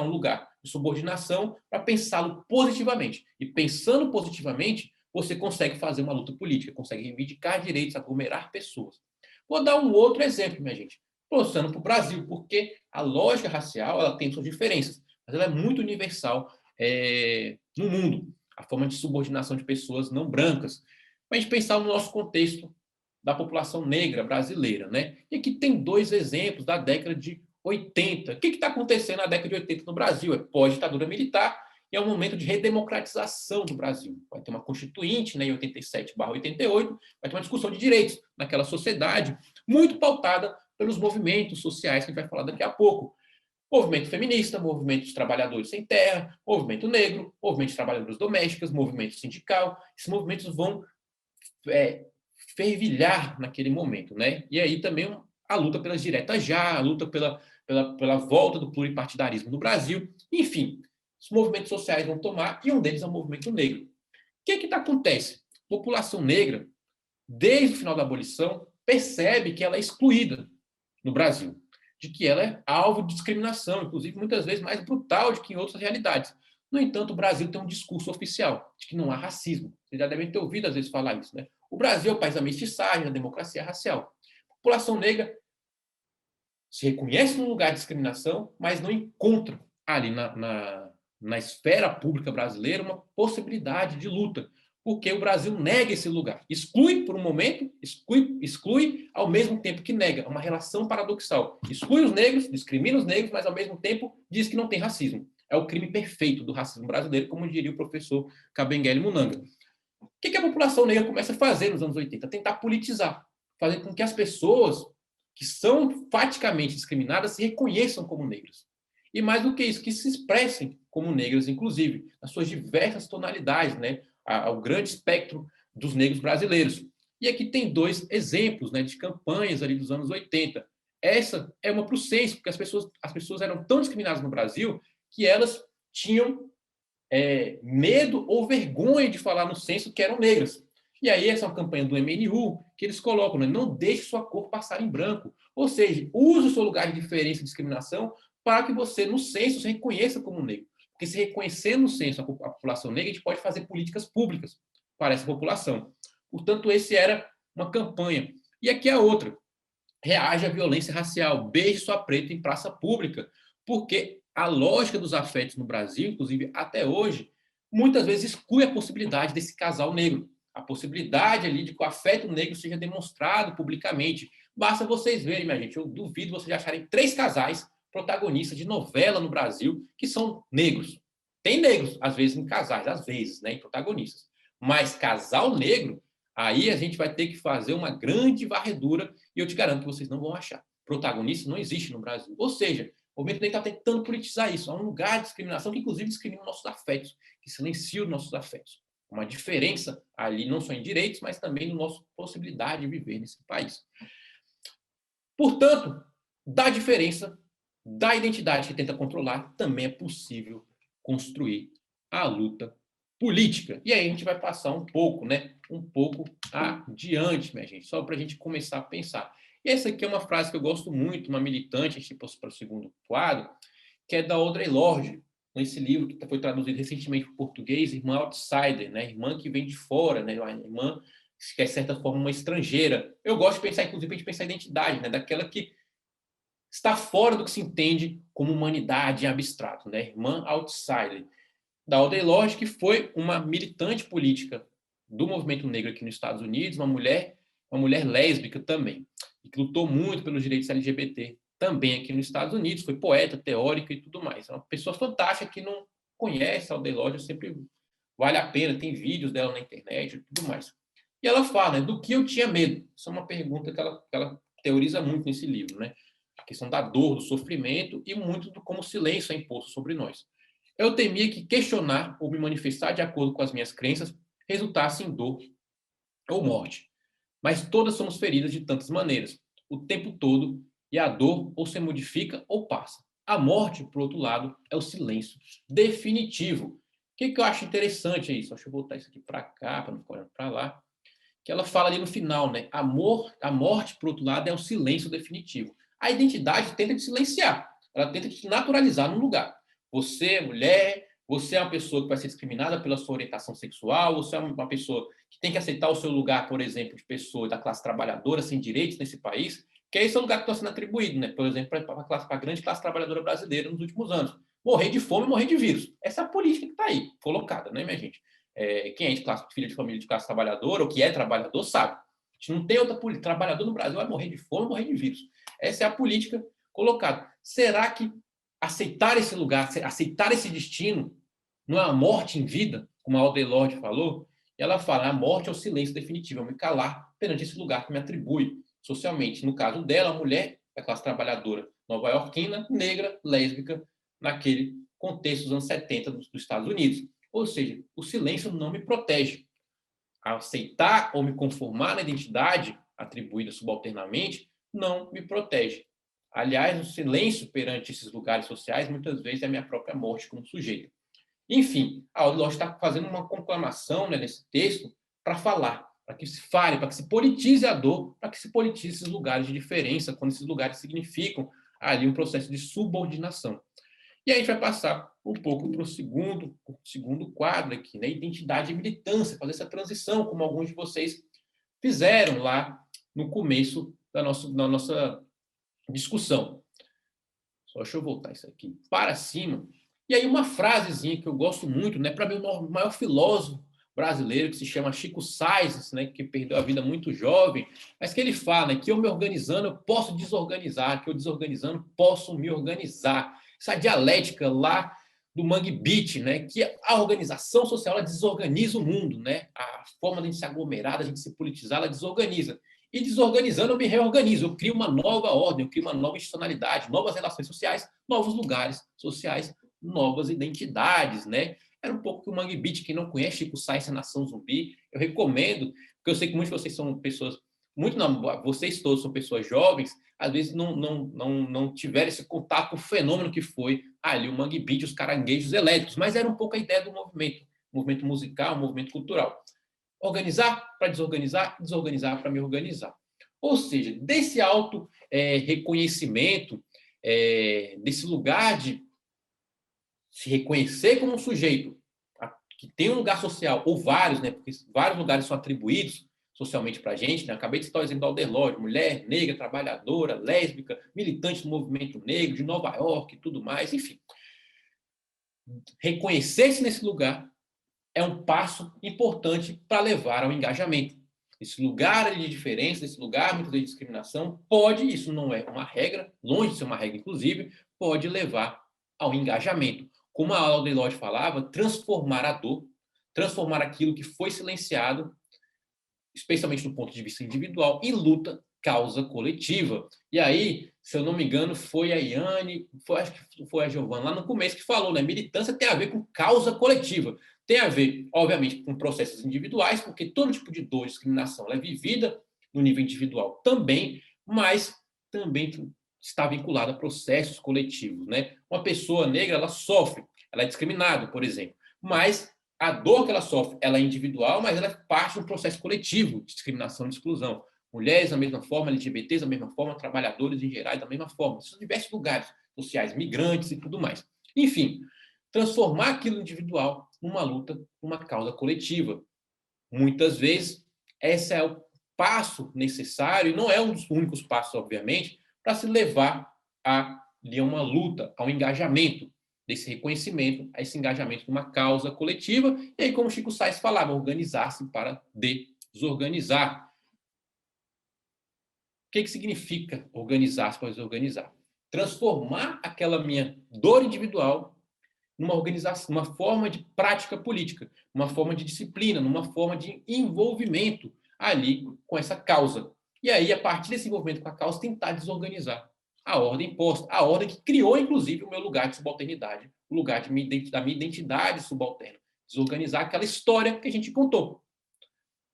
um lugar de subordinação para pensá-lo positivamente. E pensando positivamente, você consegue fazer uma luta política, consegue reivindicar direitos, aglomerar pessoas. Vou dar um outro exemplo, minha gente, passando para o Brasil, porque a lógica racial ela tem suas diferenças, mas ela é muito universal no mundo, a forma de subordinação de pessoas não brancas. Para a gente pensar no nosso contexto da população negra brasileira, né? E aqui tem dois exemplos da década de 80. O que está acontecendo na década de 80 no Brasil? É pós-ditadura militar e é um momento de redemocratização do Brasil. Vai ter uma constituinte, né, em 87/88, vai ter uma discussão de direitos naquela sociedade, muito pautada pelos movimentos sociais que a gente vai falar daqui a pouco. Movimento feminista, movimento dos trabalhadores sem terra, movimento negro, movimento de trabalhadoras domésticas, movimento sindical. Esses movimentos vão fervilhar naquele momento, né? E aí também a luta pelas diretas já, a luta pela volta do pluripartidarismo no Brasil. Enfim, os movimentos sociais vão tomar, e um deles é o movimento negro. O que acontece? A população negra, desde o final da abolição, percebe que ela é excluída no Brasil, de que ela é alvo de discriminação, inclusive muitas vezes mais brutal do que em outras realidades. No entanto, o Brasil tem um discurso oficial de que não há racismo. Vocês já devem ter ouvido, às vezes, falar isso, né? O Brasil é o país da mestiçagem, da democracia racial. A população negra se reconhece no lugar de discriminação, mas não encontra ali na esfera pública brasileira uma possibilidade de luta, porque o Brasil nega esse lugar. Exclui por um momento, exclui ao mesmo tempo que nega. É uma relação paradoxal. Exclui os negros, discrimina os negros, mas ao mesmo tempo diz que não tem racismo. É o crime perfeito do racismo brasileiro, como diria o professor Kabengele Munanga. O que a população negra começa a fazer nos anos 80? Tentar politizar, fazer com que as pessoas que são faticamente discriminadas se reconheçam como negras. E mais do que isso, que se expressem como negras, inclusive, nas suas diversas tonalidades, né? Ao grande espectro dos negros brasileiros. E aqui tem dois exemplos, né, de campanhas ali dos anos 80. Essa é uma para o censo, porque as pessoas eram tão discriminadas no Brasil que elas tinham medo ou vergonha de falar no censo que eram negras. E aí essa é uma campanha do MNU que eles colocam, né, não deixe sua cor passar em branco. Ou seja, use o seu lugar de diferença e discriminação para que você, no censo, se reconheça como negro. Porque se reconhecer no censo a população negra, a gente pode fazer políticas públicas para essa população. Portanto, esse era uma campanha. E aqui a outra. Reage à violência racial. Beije sua preta em praça pública. Porque a lógica dos afetos no Brasil, inclusive até hoje, muitas vezes exclui a possibilidade desse casal negro. A possibilidade ali de que o afeto negro seja demonstrado publicamente. Basta vocês verem, minha gente, eu duvido vocês acharem 3 casais protagonistas de novela no Brasil que são negros. Tem negros, às vezes, em casais, às vezes, né, em protagonistas. Mas casal negro, aí a gente vai ter que fazer uma grande varredura e eu te garanto que vocês não vão achar. Protagonista não existe no Brasil. Ou seja, o movimento negro está tentando politizar isso. É um lugar de discriminação que, inclusive, discrimina nossos afetos, que silencia os nossos afetos. Uma diferença ali, não só em direitos, mas também na nossa possibilidade de viver nesse país. Portanto, da diferença, da identidade que tenta controlar, também é possível construir a luta política. E aí a gente vai passar um pouco adiante, minha gente, só para a gente começar a pensar. E essa aqui é uma frase que eu gosto muito, uma militante, a gente passa para o segundo quadro, que é da Audre Lorde, nesse livro que foi traduzido recentemente para o português, Irmã Outsider, né? Irmã que vem de fora, né? Uma irmã que é, de certa forma, uma estrangeira. Eu gosto de pensar, inclusive, a gente pensar em identidade, né? Daquela que está fora do que se entende como humanidade em abstrato, né? Irmã Outsider, da Audre Lorde, que foi uma militante política do movimento negro aqui nos Estados Unidos, uma mulher lésbica também, e que lutou muito pelos direitos LGBT também aqui nos Estados Unidos, foi poeta, teórica e tudo mais. É uma pessoa fantástica que não conhece a Audre Lorde, sempre vale a pena, tem vídeos dela na internet e tudo mais. E ela fala, né, do que eu tinha medo. Isso é uma pergunta que ela teoriza muito nesse livro, né? A questão da dor, do sofrimento e muito do como o silêncio é imposto sobre nós. Eu temia que questionar ou me manifestar de acordo com as minhas crenças resultasse em dor ou morte. Mas todas somos feridas de tantas maneiras, o tempo todo, e a dor ou se modifica ou passa. A morte, por outro lado, é o silêncio definitivo. O que eu acho interessante é isso? Deixa eu botar isso aqui para cá, para não ficar olhando para lá. Que ela fala ali no final, né? A morte, por outro lado, é o silêncio definitivo. A identidade tenta te silenciar, ela tenta te naturalizar num lugar. Você é mulher, você é uma pessoa que vai ser discriminada pela sua orientação sexual, você é uma pessoa que tem que aceitar o seu lugar, por exemplo, de pessoa da classe trabalhadora sem direitos nesse país, que é esse o lugar que está sendo atribuído, né? Por exemplo, para a grande classe trabalhadora brasileira nos últimos anos. Morrer de fome, morrer de vírus. Essa é a política que está aí, colocada, né, minha gente? Quem é de classe, filho de família de classe trabalhadora ou que é trabalhador sabe. A gente não tem outra política. Trabalhador no Brasil vai morrer de fome, morrer de vírus. Essa é a política colocada. Será que aceitar esse lugar, aceitar esse destino, não é a morte em vida, como a Audre Lorde falou? E ela fala, a morte é o silêncio definitivo, é me calar perante esse lugar que me atribui socialmente. No caso dela, a mulher da classe trabalhadora nova-iorquina, negra, lésbica, naquele contexto dos anos 70 dos Estados Unidos. Ou seja, o silêncio não me protege. Aceitar ou me conformar na identidade atribuída subalternamente não me protege. Aliás, o silêncio perante esses lugares sociais muitas vezes é a minha própria morte como sujeito. Enfim, a Audre Lorde está fazendo uma conclamação, né, nesse texto para falar, para que se fale, para que se politize a dor, para que se politize esses lugares de diferença, quando esses lugares significam ali um processo de subordinação. E aí a gente vai passar um pouco para o segundo quadro aqui, né? Identidade e militância, fazer essa transição, como alguns de vocês fizeram lá no começo da nossa discussão. Só deixa eu voltar isso aqui para cima. E aí uma frasezinha que eu gosto muito, né? Para mim, o maior filósofo brasileiro, que se chama Chico Sainz, né? Que perdeu a vida muito jovem, mas que ele fala, né, que eu me organizando, eu posso desorganizar, que eu desorganizando, posso me organizar. Essa dialética lá do Mangue Beat, né, que a organização social ela desorganiza o mundo, né? A forma de a gente se aglomerar, de a gente se politizar, ela desorganiza. E desorganizando, eu me reorganizo, eu crio uma nova ordem, eu crio uma nova institucionalidade, novas relações sociais, novos lugares sociais, novas identidades, né? Era um pouco que o Mangue Beat, quem não conhece Chico Sainz, Nação Zumbi, eu recomendo, porque eu sei que muitos de vocês são pessoas, vocês todos são pessoas jovens, às vezes não tiveram esse contato com o fenômeno que foi ali o Mangue Beat, os caranguejos elétricos, mas era um pouco a ideia do movimento musical, movimento cultural. Organizar para desorganizar, desorganizar para me organizar. Ou seja, desse auto-reconhecimento, desse lugar de se reconhecer como um sujeito que tem um lugar social, ou vários, né, porque vários lugares são atribuídos socialmente para a gente, né? Acabei de citar o exemplo da Audre Lorde, mulher, negra, trabalhadora, lésbica, militante do movimento negro, de Nova York e tudo mais, enfim. Reconhecer-se nesse lugar é um passo importante para levar ao engajamento. esse lugar de diferença, esse lugar muitas vezes de discriminação, pode, isso não é uma regra, longe de ser uma regra, inclusive, pode levar ao engajamento. Como a Audre Lorde falava, transformar a dor, transformar aquilo que foi silenciado, especialmente do ponto de vista individual, em luta, causa coletiva. E aí, se eu não me engano, foi a Iane, acho que foi a Giovana lá no começo que falou, né? Militância tem a ver com causa coletiva. Tem a ver, obviamente, com processos individuais, porque todo tipo de dor, discriminação, ela é vivida no nível individual também, mas também está vinculada a processos coletivos, né? Uma pessoa negra, ela sofre, ela é discriminada, por exemplo, mas a dor que ela sofre, ela é individual, mas ela é parte de um processo coletivo de discriminação e de exclusão. Mulheres da mesma forma, LGBTs da mesma forma, trabalhadores em geral da mesma forma. Isso em diversos lugares sociais, migrantes e tudo mais. Enfim, transformar aquilo individual numa luta, numa causa coletiva. Muitas vezes, esse é o passo necessário, e não é um dos únicos passos, obviamente, para se levar a uma luta, ao engajamento desse reconhecimento, a esse engajamento numa causa coletiva. E aí, como Chico Sainz falava, organizar-se para desorganizar. O que significa organizar-se para desorganizar? Transformar aquela minha dor individual numa organização, numa forma de prática política, numa forma de disciplina, numa forma de envolvimento ali com essa causa. E aí, a partir desse envolvimento com a causa, tentar desorganizar a ordem imposta, a ordem que criou, inclusive, o meu lugar de subalternidade, o lugar da minha identidade subalterna. Desorganizar aquela história que a gente contou.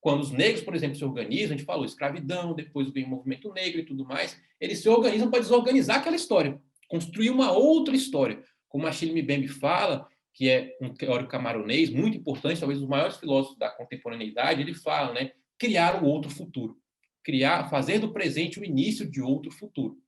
Quando os negros, por exemplo, se organizam, a gente falou escravidão, depois vem o movimento negro e tudo mais, eles se organizam para desorganizar aquela história, construir uma outra história. Como Achille Mbembe fala, que é um teórico camaronês muito importante, talvez um dos maiores filósofos da contemporaneidade, ele fala, né, criar o outro futuro, fazer do presente o início de outro futuro,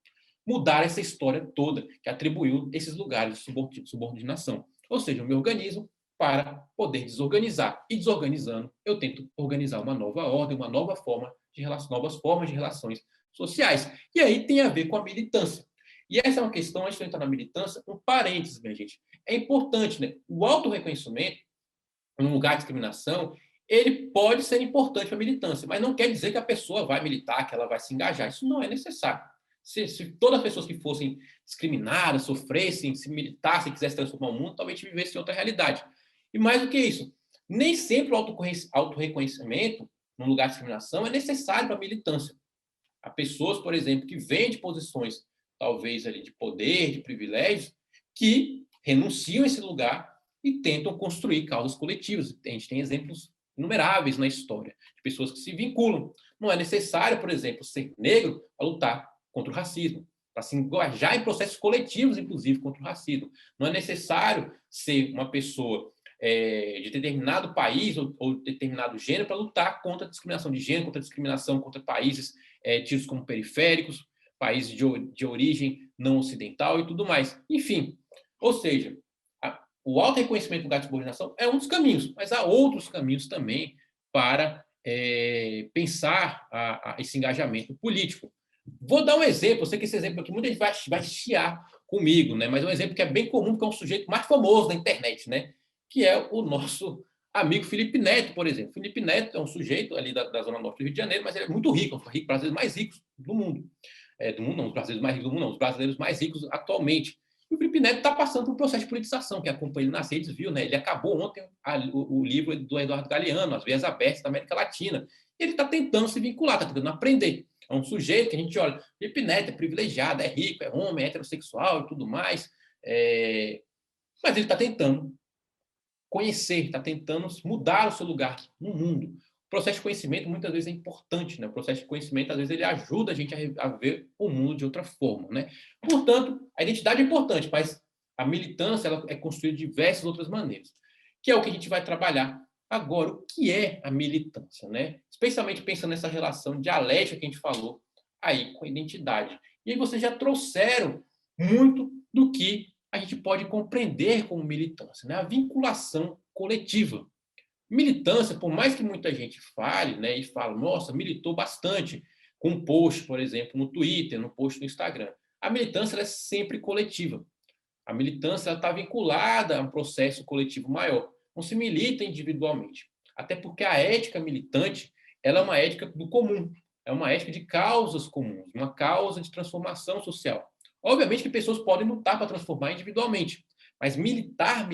mudar essa história toda que atribuiu esses lugares de subordinação. Ou seja, eu me organizo para poder desorganizar. E desorganizando, eu tento organizar uma nova ordem, uma nova forma de novas formas de relações sociais. E aí tem a ver com a militância. E essa é uma questão, antes de entrar na militância, um parênteses, minha gente. É importante, né? O autorreconhecimento, num lugar de discriminação, ele pode ser importante para a militância, mas não quer dizer que a pessoa vai militar, que ela vai se engajar. Isso não é necessário. Se todas as pessoas que fossem discriminadas, sofressem, se militassem, quisessem transformar o mundo, talvez vivessem outra realidade. E mais do que isso, nem sempre o autorreconhecimento num lugar de discriminação é necessário para a militância. Há pessoas, por exemplo, que vêm de posições, talvez, ali, de poder, de privilégios, que renunciam a esse lugar e tentam construir causas coletivas. A gente tem exemplos inumeráveis na história de pessoas que se vinculam. Não é necessário, por exemplo, ser negro para lutar contra o racismo, para se engajar em processos coletivos, inclusive, contra o racismo. Não é necessário ser uma pessoa de determinado país ou determinado gênero para lutar contra a discriminação de gênero, contra a discriminação contra países tidos como periféricos, países de origem não ocidental e tudo mais. Enfim, ou seja, o auto-reconhecimento do lugar de subordinação é um dos caminhos, mas há outros caminhos também para pensar esse engajamento político. Vou dar um exemplo, eu sei que esse exemplo aqui muita gente vai chiar comigo, né? Mas é um exemplo que é bem comum, porque é um sujeito mais famoso na internet, né? Que é o nosso amigo Felipe Neto, por exemplo. Felipe Neto é um sujeito ali da Zona Norte do Rio de Janeiro, mas ele é muito rico, é um dos brasileiros mais ricos do mundo. Do mundo não, os brasileiros mais ricos do mundo não, os brasileiros mais ricos atualmente. E o Felipe Neto está passando por um processo de politização, quem acompanha ele nas redes viu, né? Ele acabou ontem o livro do Eduardo Galeano, As Veias Abertas da América Latina. E ele está tentando se vincular, está tentando aprender. É um sujeito que a gente olha, Felipe Neto é privilegiado, é rico, é homem, é heterossexual e tudo mais. Mas ele está tentando conhecer, está tentando mudar o seu lugar no mundo. O processo de conhecimento muitas vezes é importante, né? O processo de conhecimento, às vezes, ele ajuda a gente a ver o mundo de outra forma, né? Portanto, a identidade é importante, mas a militância ela é construída de diversas outras maneiras, que é o que a gente vai trabalhar agora. O que é a militância, né? Especialmente pensando nessa relação dialética que a gente falou aí com a identidade. E aí vocês já trouxeram muito do que a gente pode compreender como militância, né? A vinculação coletiva. Militância, por mais que muita gente fale, né, e fala, nossa, militou bastante com um post, por exemplo, no Twitter, no post no Instagram. A militância ela é sempre coletiva. A militância está vinculada a um processo coletivo maior. Não se milita individualmente. Até porque a ética militante ela é uma ética do comum, é uma ética de causas comuns, uma causa de transformação social. Obviamente que pessoas podem lutar para transformar individualmente, mas militar,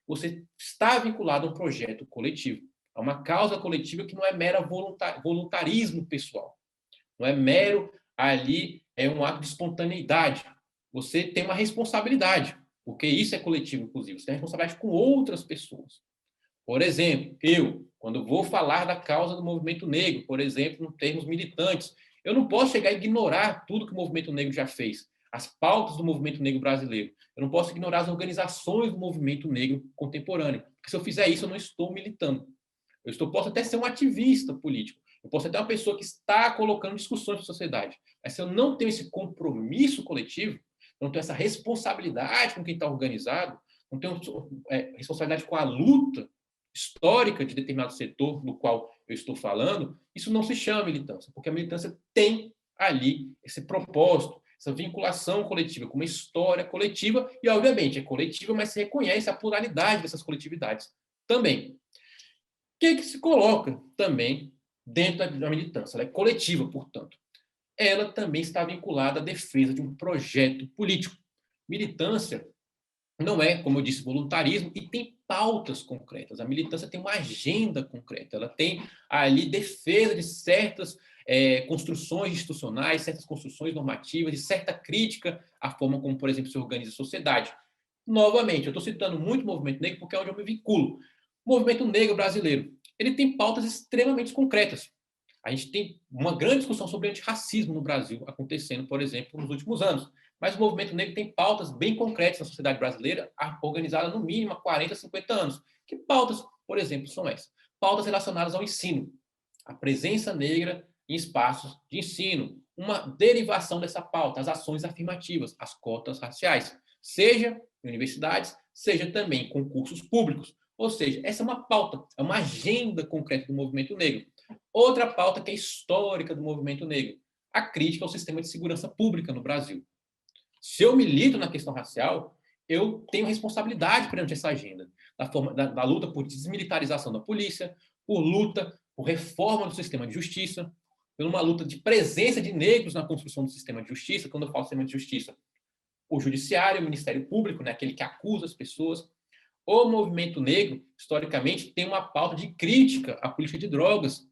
você está vinculado a um projeto coletivo, a uma causa coletiva que não é mero voluntarismo pessoal, não é mero ali, é um ato de espontaneidade. Você tem uma responsabilidade, porque isso é coletivo, inclusive, você tem responsabilidade com outras pessoas. Por exemplo, quando vou falar da causa do movimento negro, por exemplo, em termos militantes, eu não posso chegar a ignorar tudo que o movimento negro já fez, as pautas do movimento negro brasileiro. Eu não posso ignorar as organizações do movimento negro contemporâneo, porque se eu fizer isso, eu não estou militando. Posso até ser um ativista político, eu posso até ser uma pessoa que está colocando discussões para a sociedade, mas se eu não tenho esse compromisso coletivo, não tenho essa responsabilidade com quem está organizado, não tenho responsabilidade com a luta histórica de determinado setor do qual eu estou falando, isso não se chama militância, porque a militância tem ali esse propósito, essa vinculação coletiva, com uma história coletiva, e obviamente é coletiva, mas se reconhece a pluralidade dessas coletividades também. O que se coloca também dentro da militância? Ela é coletiva, portanto. Ela também está vinculada à defesa de um projeto político. Militância não é, como eu disse, voluntarismo, e tem pautas concretas. A militância tem uma agenda concreta, ela tem ali defesa de certas construções institucionais, certas construções normativas, de certa crítica à forma como, por exemplo, se organiza a sociedade. Novamente, eu estou citando muito o movimento negro porque é onde eu me vinculo. O movimento negro brasileiro, ele tem pautas extremamente concretas. A gente tem uma grande discussão sobre antirracismo no Brasil acontecendo, por exemplo, nos últimos anos. Mas o movimento negro tem pautas bem concretas na sociedade brasileira, organizada no mínimo há 40, 50 anos. Que pautas, por exemplo, são essas? Pautas relacionadas ao ensino, a presença negra em espaços de ensino, uma derivação dessa pauta, as ações afirmativas, as cotas raciais, seja em universidades, seja também em concursos públicos. Ou seja, essa é uma pauta, é uma agenda concreta do movimento negro. Outra pauta que é histórica do movimento negro, a crítica ao sistema de segurança pública no Brasil. Se eu milito na questão racial, eu tenho responsabilidade perante essa agenda, da luta por desmilitarização da polícia, por luta por reforma do sistema de justiça, por uma luta de presença de negros na construção do sistema de justiça. Quando eu falo sistema de justiça, o judiciário, o Ministério Público, né, aquele que acusa as pessoas. O movimento negro, historicamente, tem uma pauta de crítica à política de drogas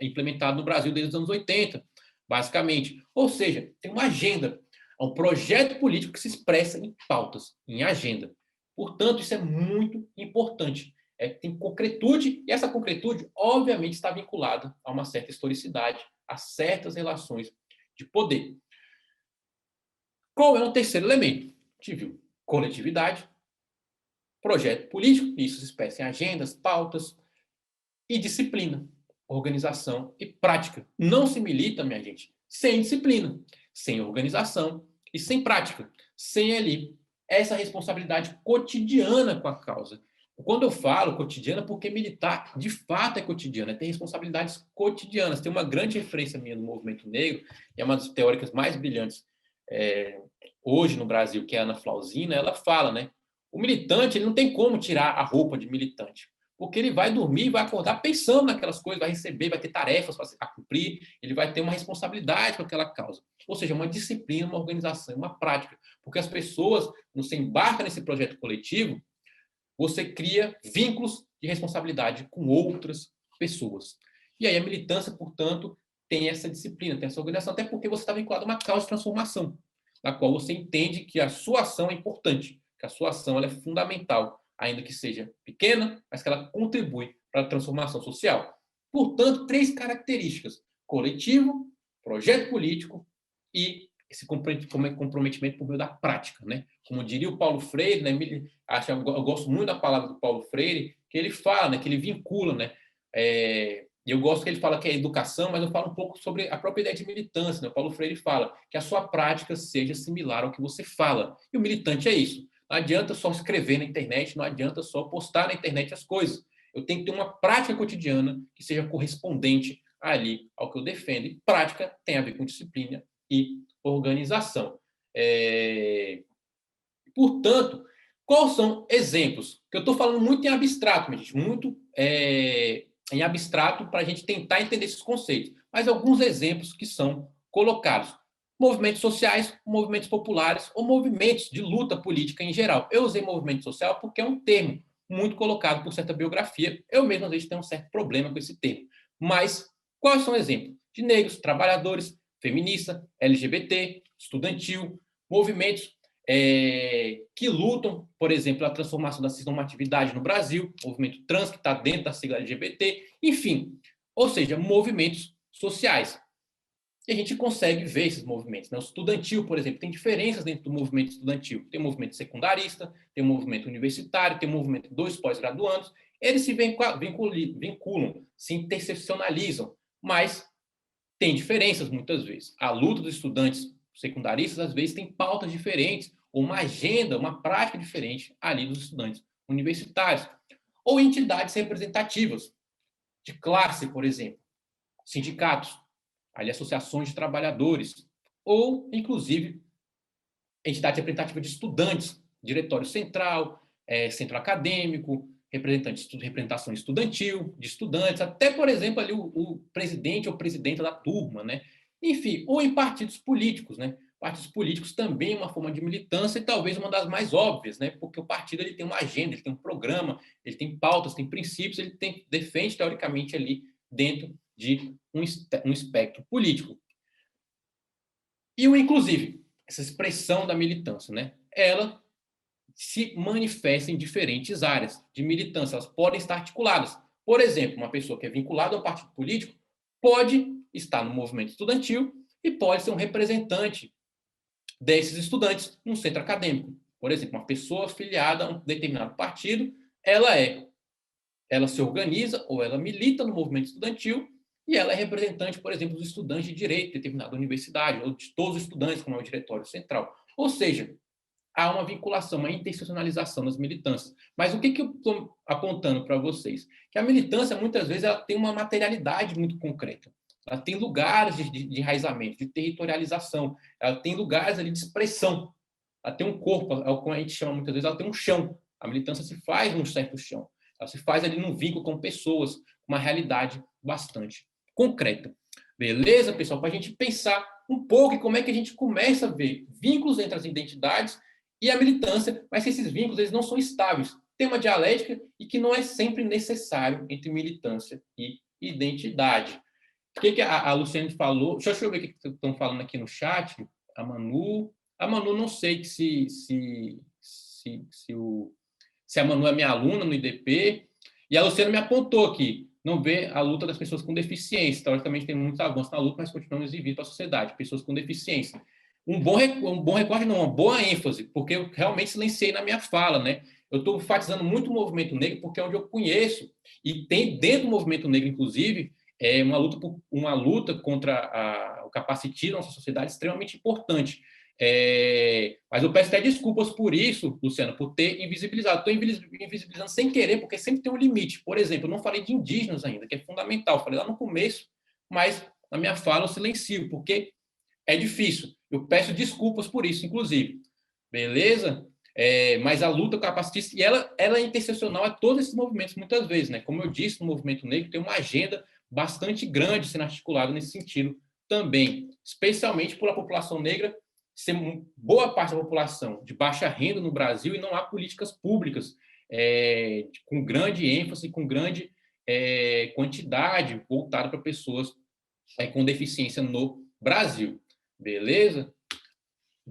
implementada no Brasil desde os anos 80, basicamente. Ou seja, tem uma agenda, um projeto político que se expressa em pautas, em agenda. Portanto, isso é muito importante. Tem concretude, e essa concretude, obviamente, está vinculada a uma certa historicidade, a certas relações de poder. Qual é o terceiro elemento? A gente viu coletividade, projeto político, isso se expressa em agendas, pautas, e disciplina, organização e prática. Não se milita, minha gente, sem disciplina, sem organização e sem prática, sem ali essa responsabilidade cotidiana com a causa. Quando eu falo cotidiana, porque militar de fato é cotidiana, tem responsabilidades cotidianas. Tem uma grande referência minha no movimento negro, e é uma das teóricas mais brilhantes hoje no Brasil, que é a Ana Flausina. Ela fala, né? O militante, ele não tem como tirar a roupa de militante, porque ele vai dormir, vai acordar pensando naquelas coisas, vai receber, vai ter tarefas a cumprir, ele vai ter uma responsabilidade com aquela causa. Ou seja, uma disciplina, uma organização, uma prática. Porque as pessoas, quando você embarca nesse projeto coletivo, você cria vínculos de responsabilidade com outras pessoas. E aí a militância, portanto, tem essa disciplina, tem essa organização, até porque você está vinculado a uma causa de transformação, na qual você entende que a sua ação é importante, que a sua ação ela é fundamental, ainda que seja pequena, mas que ela contribui para a transformação social. Portanto, 3 características: coletivo, projeto político e esse comprometimento por meio da prática, né? Como diria o Paulo Freire, né? Eu gosto muito da palavra do Paulo Freire, que ele fala, né? Que ele vincula, né? Eu gosto que ele fala que é educação, mas eu falo um pouco sobre a própria ideia de militância, né? O Paulo Freire fala que a sua prática seja similar ao que você fala. E o militante é isso. Não adianta só escrever na internet, não adianta só postar na internet as coisas. Eu tenho que ter uma prática cotidiana que seja correspondente ali ao que eu defendo. E prática tem a ver com disciplina e organização. Portanto, quais são exemplos? Que eu estou falando muito em abstrato, gente, muito em abstrato para a gente tentar entender esses conceitos, mas alguns exemplos que são colocados. Movimentos sociais, movimentos populares ou movimentos de luta política em geral. Eu usei movimento social porque é um termo muito colocado por certa biografia. Eu mesmo, às vezes, tenho um certo problema com esse termo. Mas quais são exemplos? De negros, trabalhadores, feminista, LGBT, estudantil, movimentos que lutam, por exemplo, a transformação da cisnormatividade no Brasil, movimento trans que está dentro da sigla LGBT, enfim, ou seja, movimentos sociais. E a gente consegue ver esses movimentos. Né? O estudantil, por exemplo, tem diferenças dentro do movimento estudantil. Tem o movimento secundarista, tem o movimento universitário, tem o movimento dos pós-graduandos. Eles se vinculam, se interseccionalizam, mas tem diferenças muitas vezes. A luta dos estudantes secundaristas, às vezes, tem pautas diferentes, ou uma agenda, uma prática diferente ali dos estudantes universitários. Ou entidades representativas, de classe, por exemplo, sindicatos, ali associações de trabalhadores, ou, inclusive, entidade representativa de estudantes, diretório central, centro acadêmico, representação estudantil, de estudantes, até, por exemplo, ali o presidente ou presidenta da turma, né? Enfim, ou em partidos políticos, né? Partidos políticos também é uma forma de militância e talvez uma das mais óbvias, né? Porque o partido ele tem uma agenda, ele tem um programa, ele tem pautas, tem princípios, ele defende, teoricamente, ali dentro de um espectro político. E o inclusive, essa expressão da militância, né? Ela se manifesta em diferentes áreas de militância, elas podem estar articuladas. Por exemplo, uma pessoa que é vinculada a um partido político pode estar no movimento estudantil e pode ser um representante desses estudantes num centro acadêmico. Por exemplo, uma pessoa afiliada a um determinado partido, ela se organiza ou ela milita no movimento estudantil e ela é representante, por exemplo, dos estudantes de direito de determinada universidade ou de todos os estudantes, como é o diretório central. Ou seja, há uma vinculação, uma interseccionalização das militâncias. Mas o que eu estou apontando para vocês? Que a militância, muitas vezes, ela tem uma materialidade muito concreta. Ela tem lugares de enraizamento, de territorialização. Ela tem lugares ali de expressão. Ela tem um corpo, como a gente chama muitas vezes, ela tem um chão. A militância se faz num certo chão. Ela se faz ali num vínculo com pessoas, uma realidade bastante concreta. Beleza, pessoal? Para a gente pensar um pouco em como é que a gente começa a ver vínculos entre as identidades e a militância, mas que esses vínculos eles não são estáveis. Tem uma dialética e que não é sempre necessário entre militância e identidade. O que a Luciane falou? Deixa eu ver o que estão falando aqui no chat. A Manu não sei se a Manu é minha aluna no IDP. E a Luciane me apontou aqui, não vê a luta das pessoas com deficiência. Teoricamente, tem muitos avanços na luta, mas continuamos exigindo para a sociedade, pessoas com deficiência. Um bom recorte, não, uma boa ênfase, porque eu realmente silenciei na minha fala, né? Eu estou enfatizando muito o movimento negro, porque é onde eu conheço, e tem dentro do movimento negro, inclusive, uma luta contra o capacitismo na nossa sociedade extremamente importante. Mas eu peço até desculpas por isso, Luciano, por ter invisibilizado. Estou invisibilizando sem querer, porque sempre tem um limite. Por exemplo, eu não falei de indígenas ainda, que é fundamental. Falei lá no começo, mas na minha fala eu silencio, porque é difícil. Eu peço desculpas por isso, inclusive. Beleza? Mas a luta capacitista, e ela é interseccional a todos esses movimentos, muitas vezes, né? Como eu disse, no movimento negro tem uma agenda bastante grande sendo articulada nesse sentido também, especialmente por a população negra ser boa parte da população de baixa renda no Brasil e não há políticas públicas com grande ênfase, com grande quantidade voltada para pessoas com deficiência no Brasil. Beleza?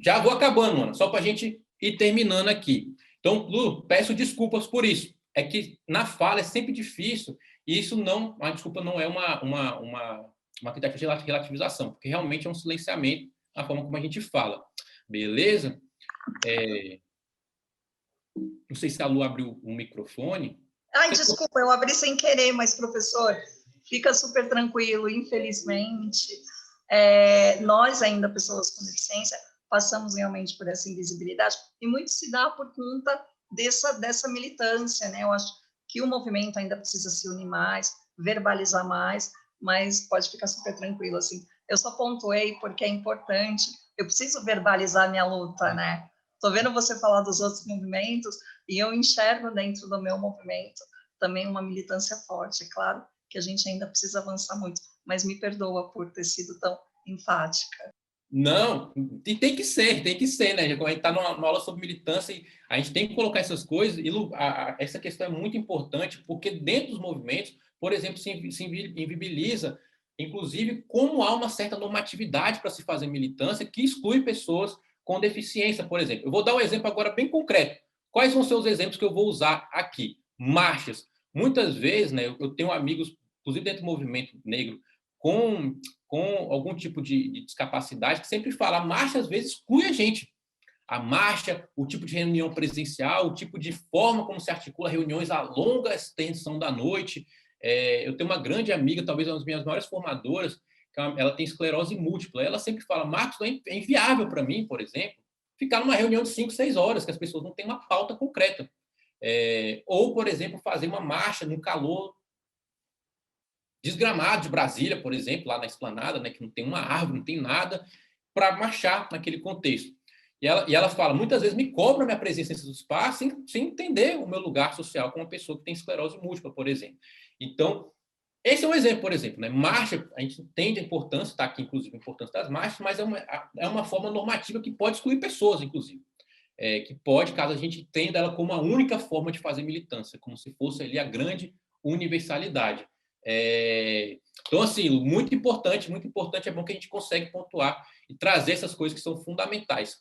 Já vou acabando, Ana, só para a gente ir terminando aqui. Então, Lu, peço desculpas por isso. É que na fala é sempre difícil, e isso não, a desculpa não é uma tentativa de relativização, porque realmente é um silenciamento a forma como a gente fala. Beleza? Não sei se a Lu abriu o microfone. Ai, desculpa, eu abri sem querer, mas, professor, fica super tranquilo, infelizmente. Nós ainda, pessoas com deficiência, passamos realmente por essa invisibilidade, e muito se dá por conta dessa militância, né? Eu acho que o movimento ainda precisa se unir mais, verbalizar mais, mas pode ficar super tranquilo, assim. Eu só pontuei porque é importante, eu preciso verbalizar minha luta, né? Estou vendo você falar dos outros movimentos e eu enxergo dentro do meu movimento também uma militância forte. É claro que a gente ainda precisa avançar muito, mas me perdoa por ter sido tão enfática. Não, e tem que ser, né? Quando a gente está numa aula sobre militância, a gente tem que colocar essas coisas, e essa questão é muito importante, porque dentro dos movimentos, por exemplo, se invibiliza, inclusive, como há uma certa normatividade para se fazer militância que exclui pessoas com deficiência, por exemplo. Eu vou dar um exemplo agora bem concreto. Quais vão ser os exemplos que eu vou usar aqui? Marchas. Muitas vezes, né, eu tenho amigos, inclusive dentro do movimento negro, com algum tipo de discapacidade, que sempre fala, a marcha às vezes exclui a gente. A marcha, o tipo de reunião presencial, o tipo de forma como se articula reuniões a longa extensão da noite. Eu tenho uma grande amiga, talvez uma das minhas maiores formadoras, que ela tem esclerose múltipla. Ela sempre fala, Marcos, é inviável para mim, por exemplo, ficar numa reunião de 5, 6 horas, que as pessoas não têm uma pauta concreta. Ou, por exemplo, fazer uma marcha no calor desgramado de Brasília, por exemplo, lá na Esplanada, né, que não tem uma árvore, não tem nada, para marchar naquele contexto. E ela fala, muitas vezes me cobra a minha presença nesse espaço sem entender o meu lugar social como uma pessoa que tem esclerose múltipla, por exemplo. Então, esse é um exemplo, por exemplo. Né? Marcha, a gente entende a importância, está aqui, inclusive, a importância das marchas, mas é uma forma normativa que pode excluir pessoas, inclusive. Que pode, caso a gente entenda ela como a única forma de fazer militância, como se fosse ali a grande universalidade. Então, assim, muito importante, é bom que a gente consegue pontuar e trazer essas coisas que são fundamentais.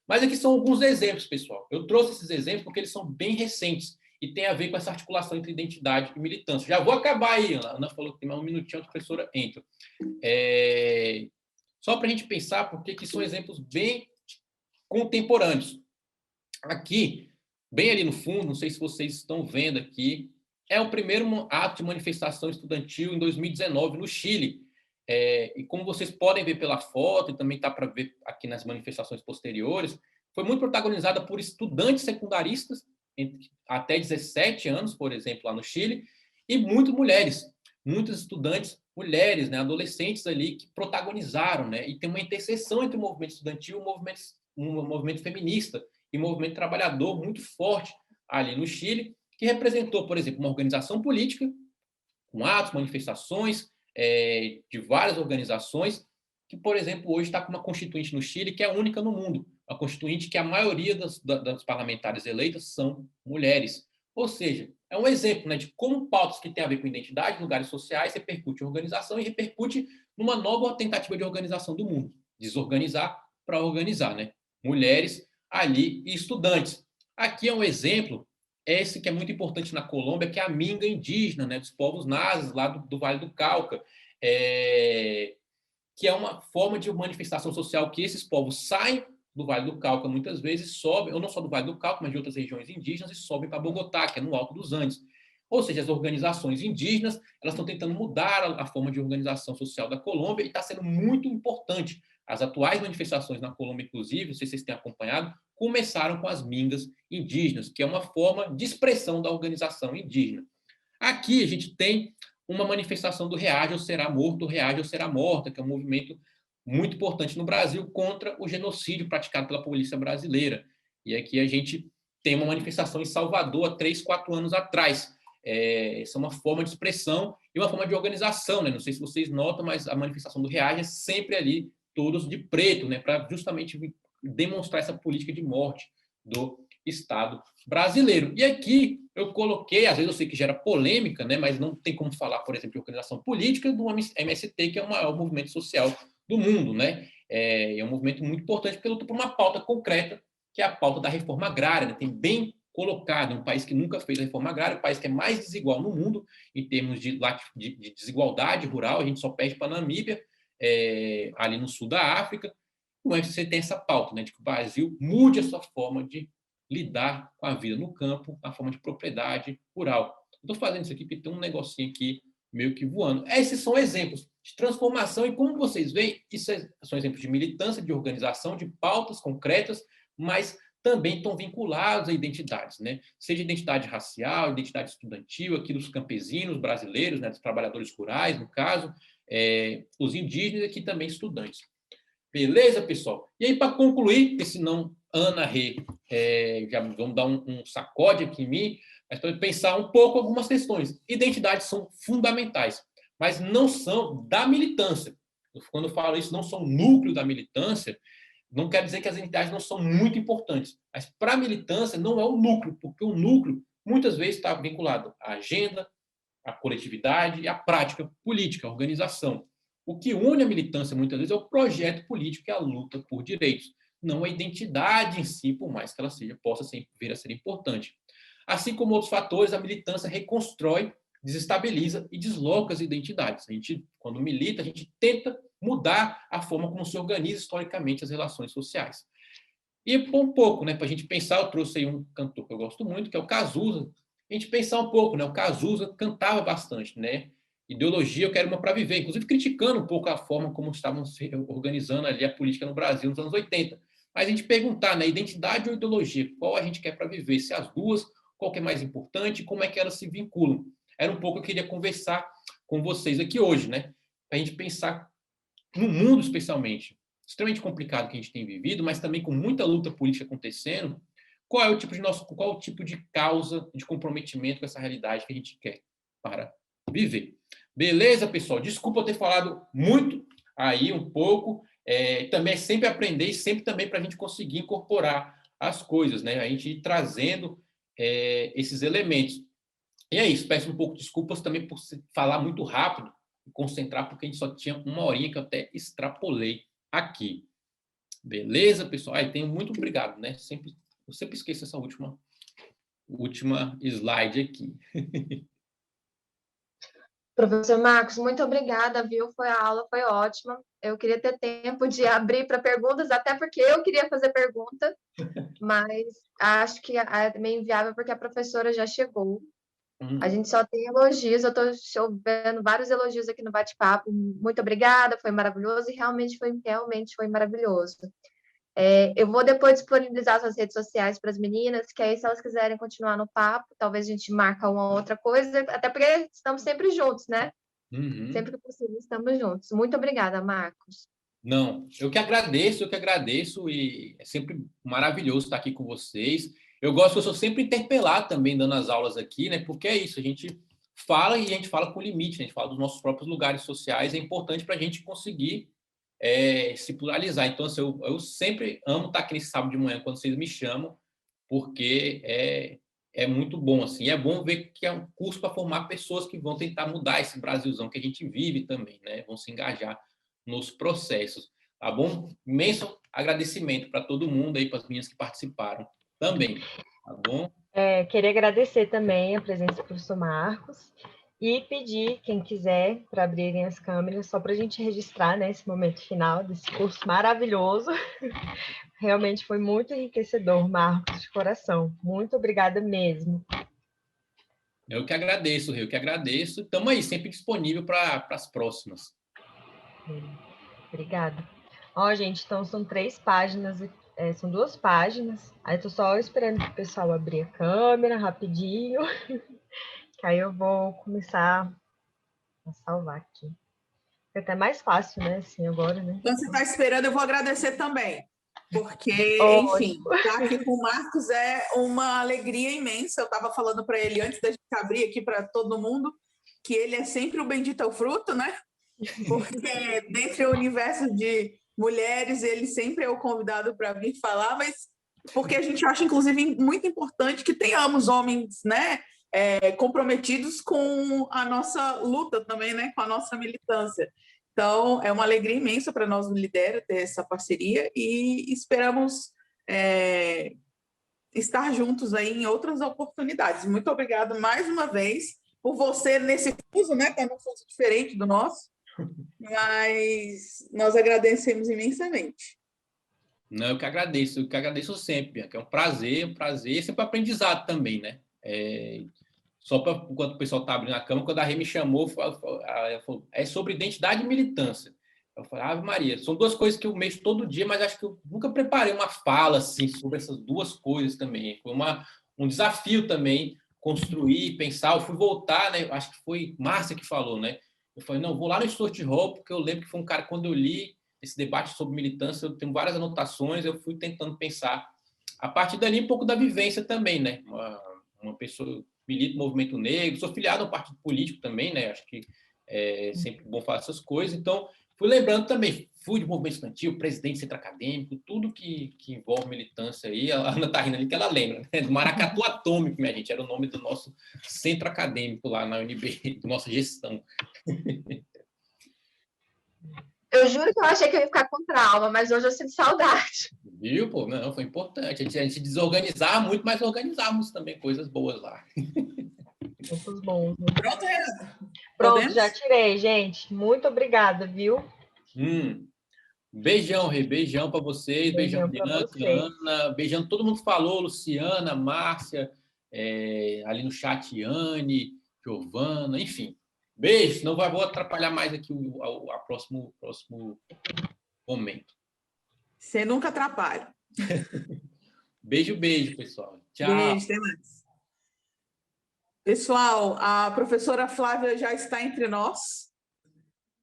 Mas aqui são alguns exemplos, pessoal. Eu trouxe esses exemplos porque eles são bem recentes e tem a ver com essa articulação entre identidade e militância. Já vou acabar aí, Ana. A Ana falou que tem mais um minutinho, a professora entra. Só para a gente pensar, porque que são exemplos bem contemporâneos. Aqui, bem ali no fundo, não sei se vocês estão vendo aqui, é o primeiro ato de manifestação estudantil em 2019 no Chile. E como vocês podem ver pela foto, e também está para ver aqui nas manifestações posteriores, foi muito protagonizada por estudantes secundaristas, até 17 anos, por exemplo, lá no Chile, e muitas mulheres, muitos estudantes mulheres, né, adolescentes ali, que protagonizaram, né, e tem uma interseção entre o movimento estudantil e o movimento feminista, e o movimento trabalhador muito forte ali no Chile, que representou, por exemplo, uma organização política, com atos, manifestações de várias organizações, que, por exemplo, hoje está com uma constituinte no Chile que é a única no mundo, uma constituinte que a maioria das parlamentares eleitas são mulheres. Ou seja, é um exemplo, né, de como pautas que têm a ver com identidade, lugares sociais, repercute em organização e repercute numa nova tentativa de organização do mundo. Desorganizar para organizar, né? Mulheres ali e estudantes. Aqui é um exemplo, esse que é muito importante na Colômbia, que é a minga indígena, né, dos povos nazis, lá do Vale do Cauca, que é uma forma de manifestação social que esses povos saem do Vale do Cauca, muitas vezes sobem, ou não só do Vale do Cauca, mas de outras regiões indígenas, e sobem para Bogotá, que é no alto dos Andes. Ou seja, as organizações indígenas, elas estão tentando mudar a forma de organização social da Colômbia, e está sendo muito importante. As atuais manifestações na Colômbia, inclusive, não sei se vocês têm acompanhado, começaram com as mingas indígenas, que é uma forma de expressão da organização indígena. Aqui a gente tem uma manifestação do Reage ou Será Morto, Reage ou Será Morta, que é um movimento muito importante no Brasil contra o genocídio praticado pela polícia brasileira. E aqui a gente tem uma manifestação em Salvador há 3, 4 anos atrás. Essa é uma forma de expressão e uma forma de organização, né? Não sei se vocês notam, mas a manifestação do Reage é sempre ali, todos de preto, né? Para justamente demonstrar essa política de morte do Estado brasileiro. E aqui eu coloquei, às vezes eu sei que gera polêmica, né? Mas não tem como falar, por exemplo, de organização política do MST, que é o maior movimento social do mundo, né? É um movimento muito importante porque luta por uma pauta concreta, que é a pauta da reforma agrária, né? Tem bem colocado, um país que nunca fez a reforma agrária, um país que é mais desigual no mundo em termos de desigualdade rural, a gente só perde para a Namíbia, ali no sul da África. O MST tem essa pauta, né, de que o Brasil mude a sua forma de lidar com a vida no campo, a forma de propriedade rural. Estou fazendo isso aqui porque tem um negocinho aqui meio que voando. Esses são exemplos de transformação e, como vocês veem, isso são exemplos de militância, de organização, de pautas concretas, mas também estão vinculados a identidades, né? Seja identidade racial, identidade estudantil, aqui dos campesinos brasileiros, né, dos trabalhadores rurais, no caso, os indígenas e aqui também estudantes. Beleza, pessoal? E aí, para concluir, porque senão Ana Rê, já vamos dar um sacode aqui em mim, mas para pensar um pouco algumas questões. Identidades são fundamentais, mas não são da militância. Quando eu falo isso, não são núcleo da militância, não quer dizer que as identidades não são muito importantes, mas para a militância não é o núcleo, porque o núcleo muitas vezes está vinculado à agenda, à coletividade e à prática política, à organização. O que une a militância muitas vezes é o projeto político, que é a luta por direitos, não a identidade em si, por mais que ela possa vir a ser importante. Assim como outros fatores, a militância reconstrói, desestabiliza e desloca as identidades. A gente, quando milita, a gente tenta mudar a forma como se organiza historicamente as relações sociais. E um pouco, né, para a gente pensar, eu trouxe aí um cantor que eu gosto muito, que é o Cazuza. A gente pensar um pouco, né, o Cazuza cantava bastante, né? Ideologia, eu quero uma para viver, inclusive criticando um pouco a forma como estavam se organizando ali a política no Brasil nos anos 80. Mas a gente perguntar, né, identidade ou ideologia, qual a gente quer para viver? Se as duas, qual que é mais importante, como é que elas se vinculam? Era um pouco que eu queria conversar com vocês aqui hoje, né? Para a gente pensar no mundo, especialmente, extremamente complicado que a gente tem vivido, mas também com muita luta política acontecendo, qual o tipo de causa, de comprometimento com essa realidade que a gente quer para viver. Beleza, pessoal? Desculpa eu ter falado muito aí, um pouco. Também é sempre aprender e sempre também para a gente conseguir incorporar as coisas, né? A gente ir trazendo esses elementos. E é isso, peço um pouco de desculpas também por falar muito rápido e concentrar, porque a gente só tinha uma horinha que eu até extrapolei aqui. Beleza, pessoal? Muito obrigado, né? Eu sempre esqueço essa última slide aqui. Professor Marcos, muito obrigada, viu? A aula foi ótima. Eu queria ter tempo de abrir para perguntas, até porque eu queria fazer pergunta, mas acho que é meio inviável porque a professora já chegou. A gente só tem elogios, eu estou vendo vários elogios aqui no bate-papo. Muito obrigada, foi maravilhoso e realmente foi maravilhoso. Eu vou depois disponibilizar suas redes sociais para as meninas, que aí se elas quiserem continuar no papo, talvez a gente marque uma outra coisa, até porque estamos sempre juntos, né? Uhum. Sempre que possível estamos juntos. Muito obrigada, Marcos. Não, eu que agradeço e é sempre maravilhoso estar aqui com vocês. Eu sou sempre interpelado também dando as aulas aqui, né? Porque é isso, a gente fala e a gente fala com limite, né? A gente fala dos nossos próprios lugares sociais, é importante para a gente conseguir se pluralizar. Então, assim, eu sempre amo estar aqui nesse sábado de manhã quando vocês me chamam, porque é muito bom, assim. É bom ver que é um curso para formar pessoas que vão tentar mudar esse Brasilzão que a gente vive também, né? Vão se engajar nos processos, tá bom? Imenso agradecimento para todo mundo aí, para as meninas que participaram também, tá bom? Queria agradecer também a presença do professor Marcos e pedir, quem quiser, para abrirem as câmeras, só para a gente registrar, né, esse momento final desse curso maravilhoso. Realmente foi muito enriquecedor, Marcos, de coração. Muito obrigada mesmo. Eu que agradeço. Estamos aí, sempre disponível para as próximas. Obrigada. Gente, então são 3 páginas, são 2 páginas. Aí estou só esperando que o pessoal abrir a câmera rapidinho, que aí eu vou começar a salvar aqui. É até mais fácil, né, assim, agora, né? Quando você está esperando, eu vou agradecer também, porque, enfim, estar aqui com o Marcos é uma alegria imensa. Eu estava falando para ele antes da gente abrir aqui para todo mundo, que ele é sempre o bendito ao fruto, né? Porque dentro do universo de mulheres, ele sempre é o convidado para vir falar, mas porque a gente acha, inclusive, muito importante que tenhamos homens, né, comprometidos com a nossa luta também, né, com a nossa militância. Então, é uma alegria imensa para nós no Lidera ter essa parceria e esperamos estar juntos aí em outras oportunidades. Muito obrigada mais uma vez por você nesse fuso, né, que é um fuso diferente do nosso, mas nós agradecemos imensamente. Não, eu que agradeço sempre, que é um prazer, sempre aprendizado também, né? Só para enquanto o pessoal está abrindo a câmera, quando a Rê me chamou, ela falou, é sobre identidade e militância. Eu falei, Ave Maria, são 2 coisas que eu mexo todo dia, mas acho que eu nunca preparei uma fala assim, sobre essas 2 coisas também. Foi um desafio também construir, pensar. Eu fui voltar, né? Acho que foi Márcia que falou, né? Eu falei, não, vou lá no Stuart Hall, porque eu lembro que foi um cara, quando eu li esse debate sobre militância, eu tenho várias anotações, eu fui tentando pensar a partir dali um pouco da vivência também, né? Uma pessoa milita no movimento negro, sou filiado a um partido político também, né? Acho que é sempre bom falar essas coisas. Então, fui lembrando também, fui de movimento estudantil, presidente do centro acadêmico, tudo que envolve militância aí. A Ana está rindo ali que ela lembra, né? Do Maracatu Atômico, minha gente, era o nome do nosso centro acadêmico lá na UNB, da nossa gestão. Eu juro que eu achei que eu ia ficar com trauma, mas hoje eu sinto saudade. Viu, pô? Não, foi importante. A gente desorganizava muito, mas organizávamos também coisas boas lá. Muitos bons. Né? Pronto, Renan? Pronto, Podemos? já tirei, gente. Muito obrigada, viu? Beijão, Rê. Beijão para vocês. Beijão, Beijão pra Bianca, vocês. Ana. Beijão, todo mundo falou. Luciana, Márcia, ali no chat, Yane, Giovana, enfim. Beijo, não vou atrapalhar mais aqui o próximo momento. Você nunca atrapalha. Beijo, pessoal. Tchau. Beijo, até mais. Pessoal, a professora Flávia já está entre nós,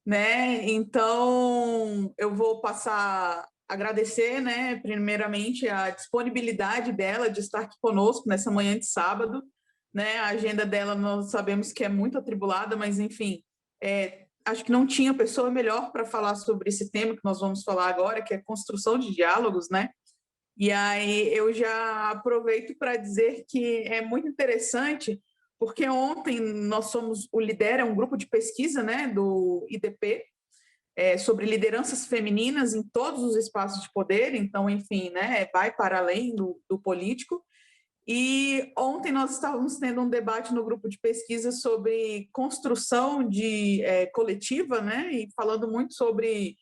né? Então, eu vou passar a agradecer, né, primeiramente, a disponibilidade dela de estar aqui conosco nessa manhã de sábado, né? A agenda dela nós sabemos que é muito atribulada, mas, enfim, acho que não tinha pessoa melhor para falar sobre esse tema que nós vamos falar agora, que é construção de diálogos, né? E aí eu já aproveito para dizer que é muito interessante, porque ontem nós somos o Lidera, é um grupo de pesquisa, né, do IDP, sobre lideranças femininas em todos os espaços de poder, então, enfim, né, vai para além do político. E ontem nós estávamos tendo um debate no grupo de pesquisa sobre construção coletiva, né, e falando muito sobre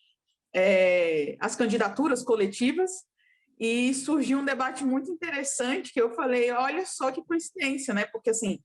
as candidaturas coletivas, e surgiu um debate muito interessante que eu falei, olha só que coincidência, né, porque assim,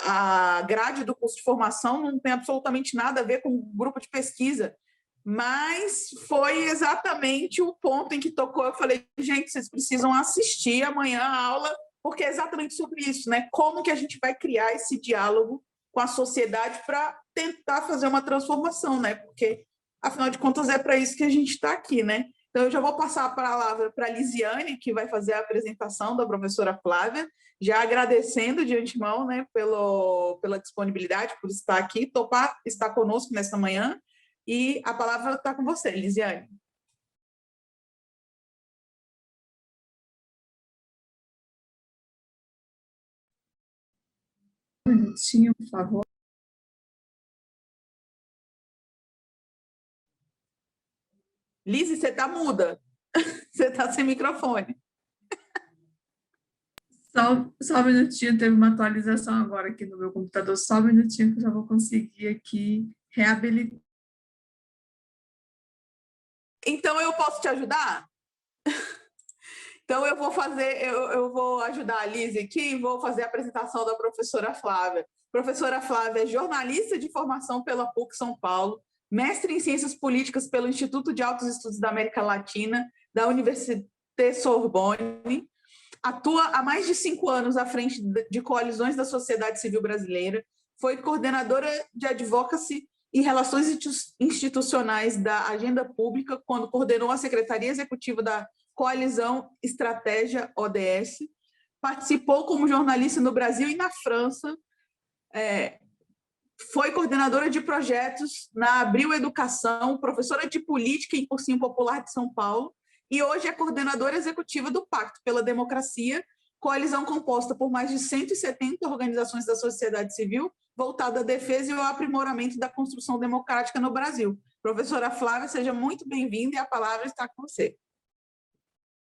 a grade do curso de formação não tem absolutamente nada a ver com o grupo de pesquisa, mas foi exatamente o ponto em que tocou. Eu falei, gente, vocês precisam assistir amanhã a aula, porque é exatamente sobre isso, né? Como que a gente vai criar esse diálogo com a sociedade para tentar fazer uma transformação, né? Porque, afinal de contas, é para isso que a gente está aqui, né? Então, eu já vou passar a palavra para a Lisiane, que vai fazer a apresentação da professora Flávia, já agradecendo de antemão, né, pela disponibilidade, por estar aqui, topar estar conosco nesta manhã, e a palavra está com você, Lisiane. Um minutinho, por favor. Lise, você está muda. Você está sem microfone. Só um minutinho, teve uma atualização agora aqui no meu computador. Só um minutinho que eu já vou conseguir aqui reabilitar. Então, eu posso te ajudar? Então, eu vou ajudar a Lise aqui e vou fazer a apresentação da professora Flávia. Professora Flávia é jornalista de formação pela PUC São Paulo, mestre em Ciências Políticas pelo Instituto de Altos Estudos da América Latina, da Université Sorbonne, atua há mais de 5 anos à frente de coalizões da sociedade civil brasileira, foi coordenadora de advocacy e relações institucionais da Agenda Pública, quando coordenou a Secretaria Executiva da Coalizão Estratégia ODS, participou como jornalista no Brasil e na França, foi coordenadora de projetos na Abril Educação, professora de Política em Cursinho Popular de São Paulo, e hoje é coordenadora executiva do Pacto pela Democracia, coalizão composta por mais de 170 organizações da sociedade civil, voltada à defesa e ao aprimoramento da construção democrática no Brasil. Professora Flávia, seja muito bem-vinda e a palavra está com você.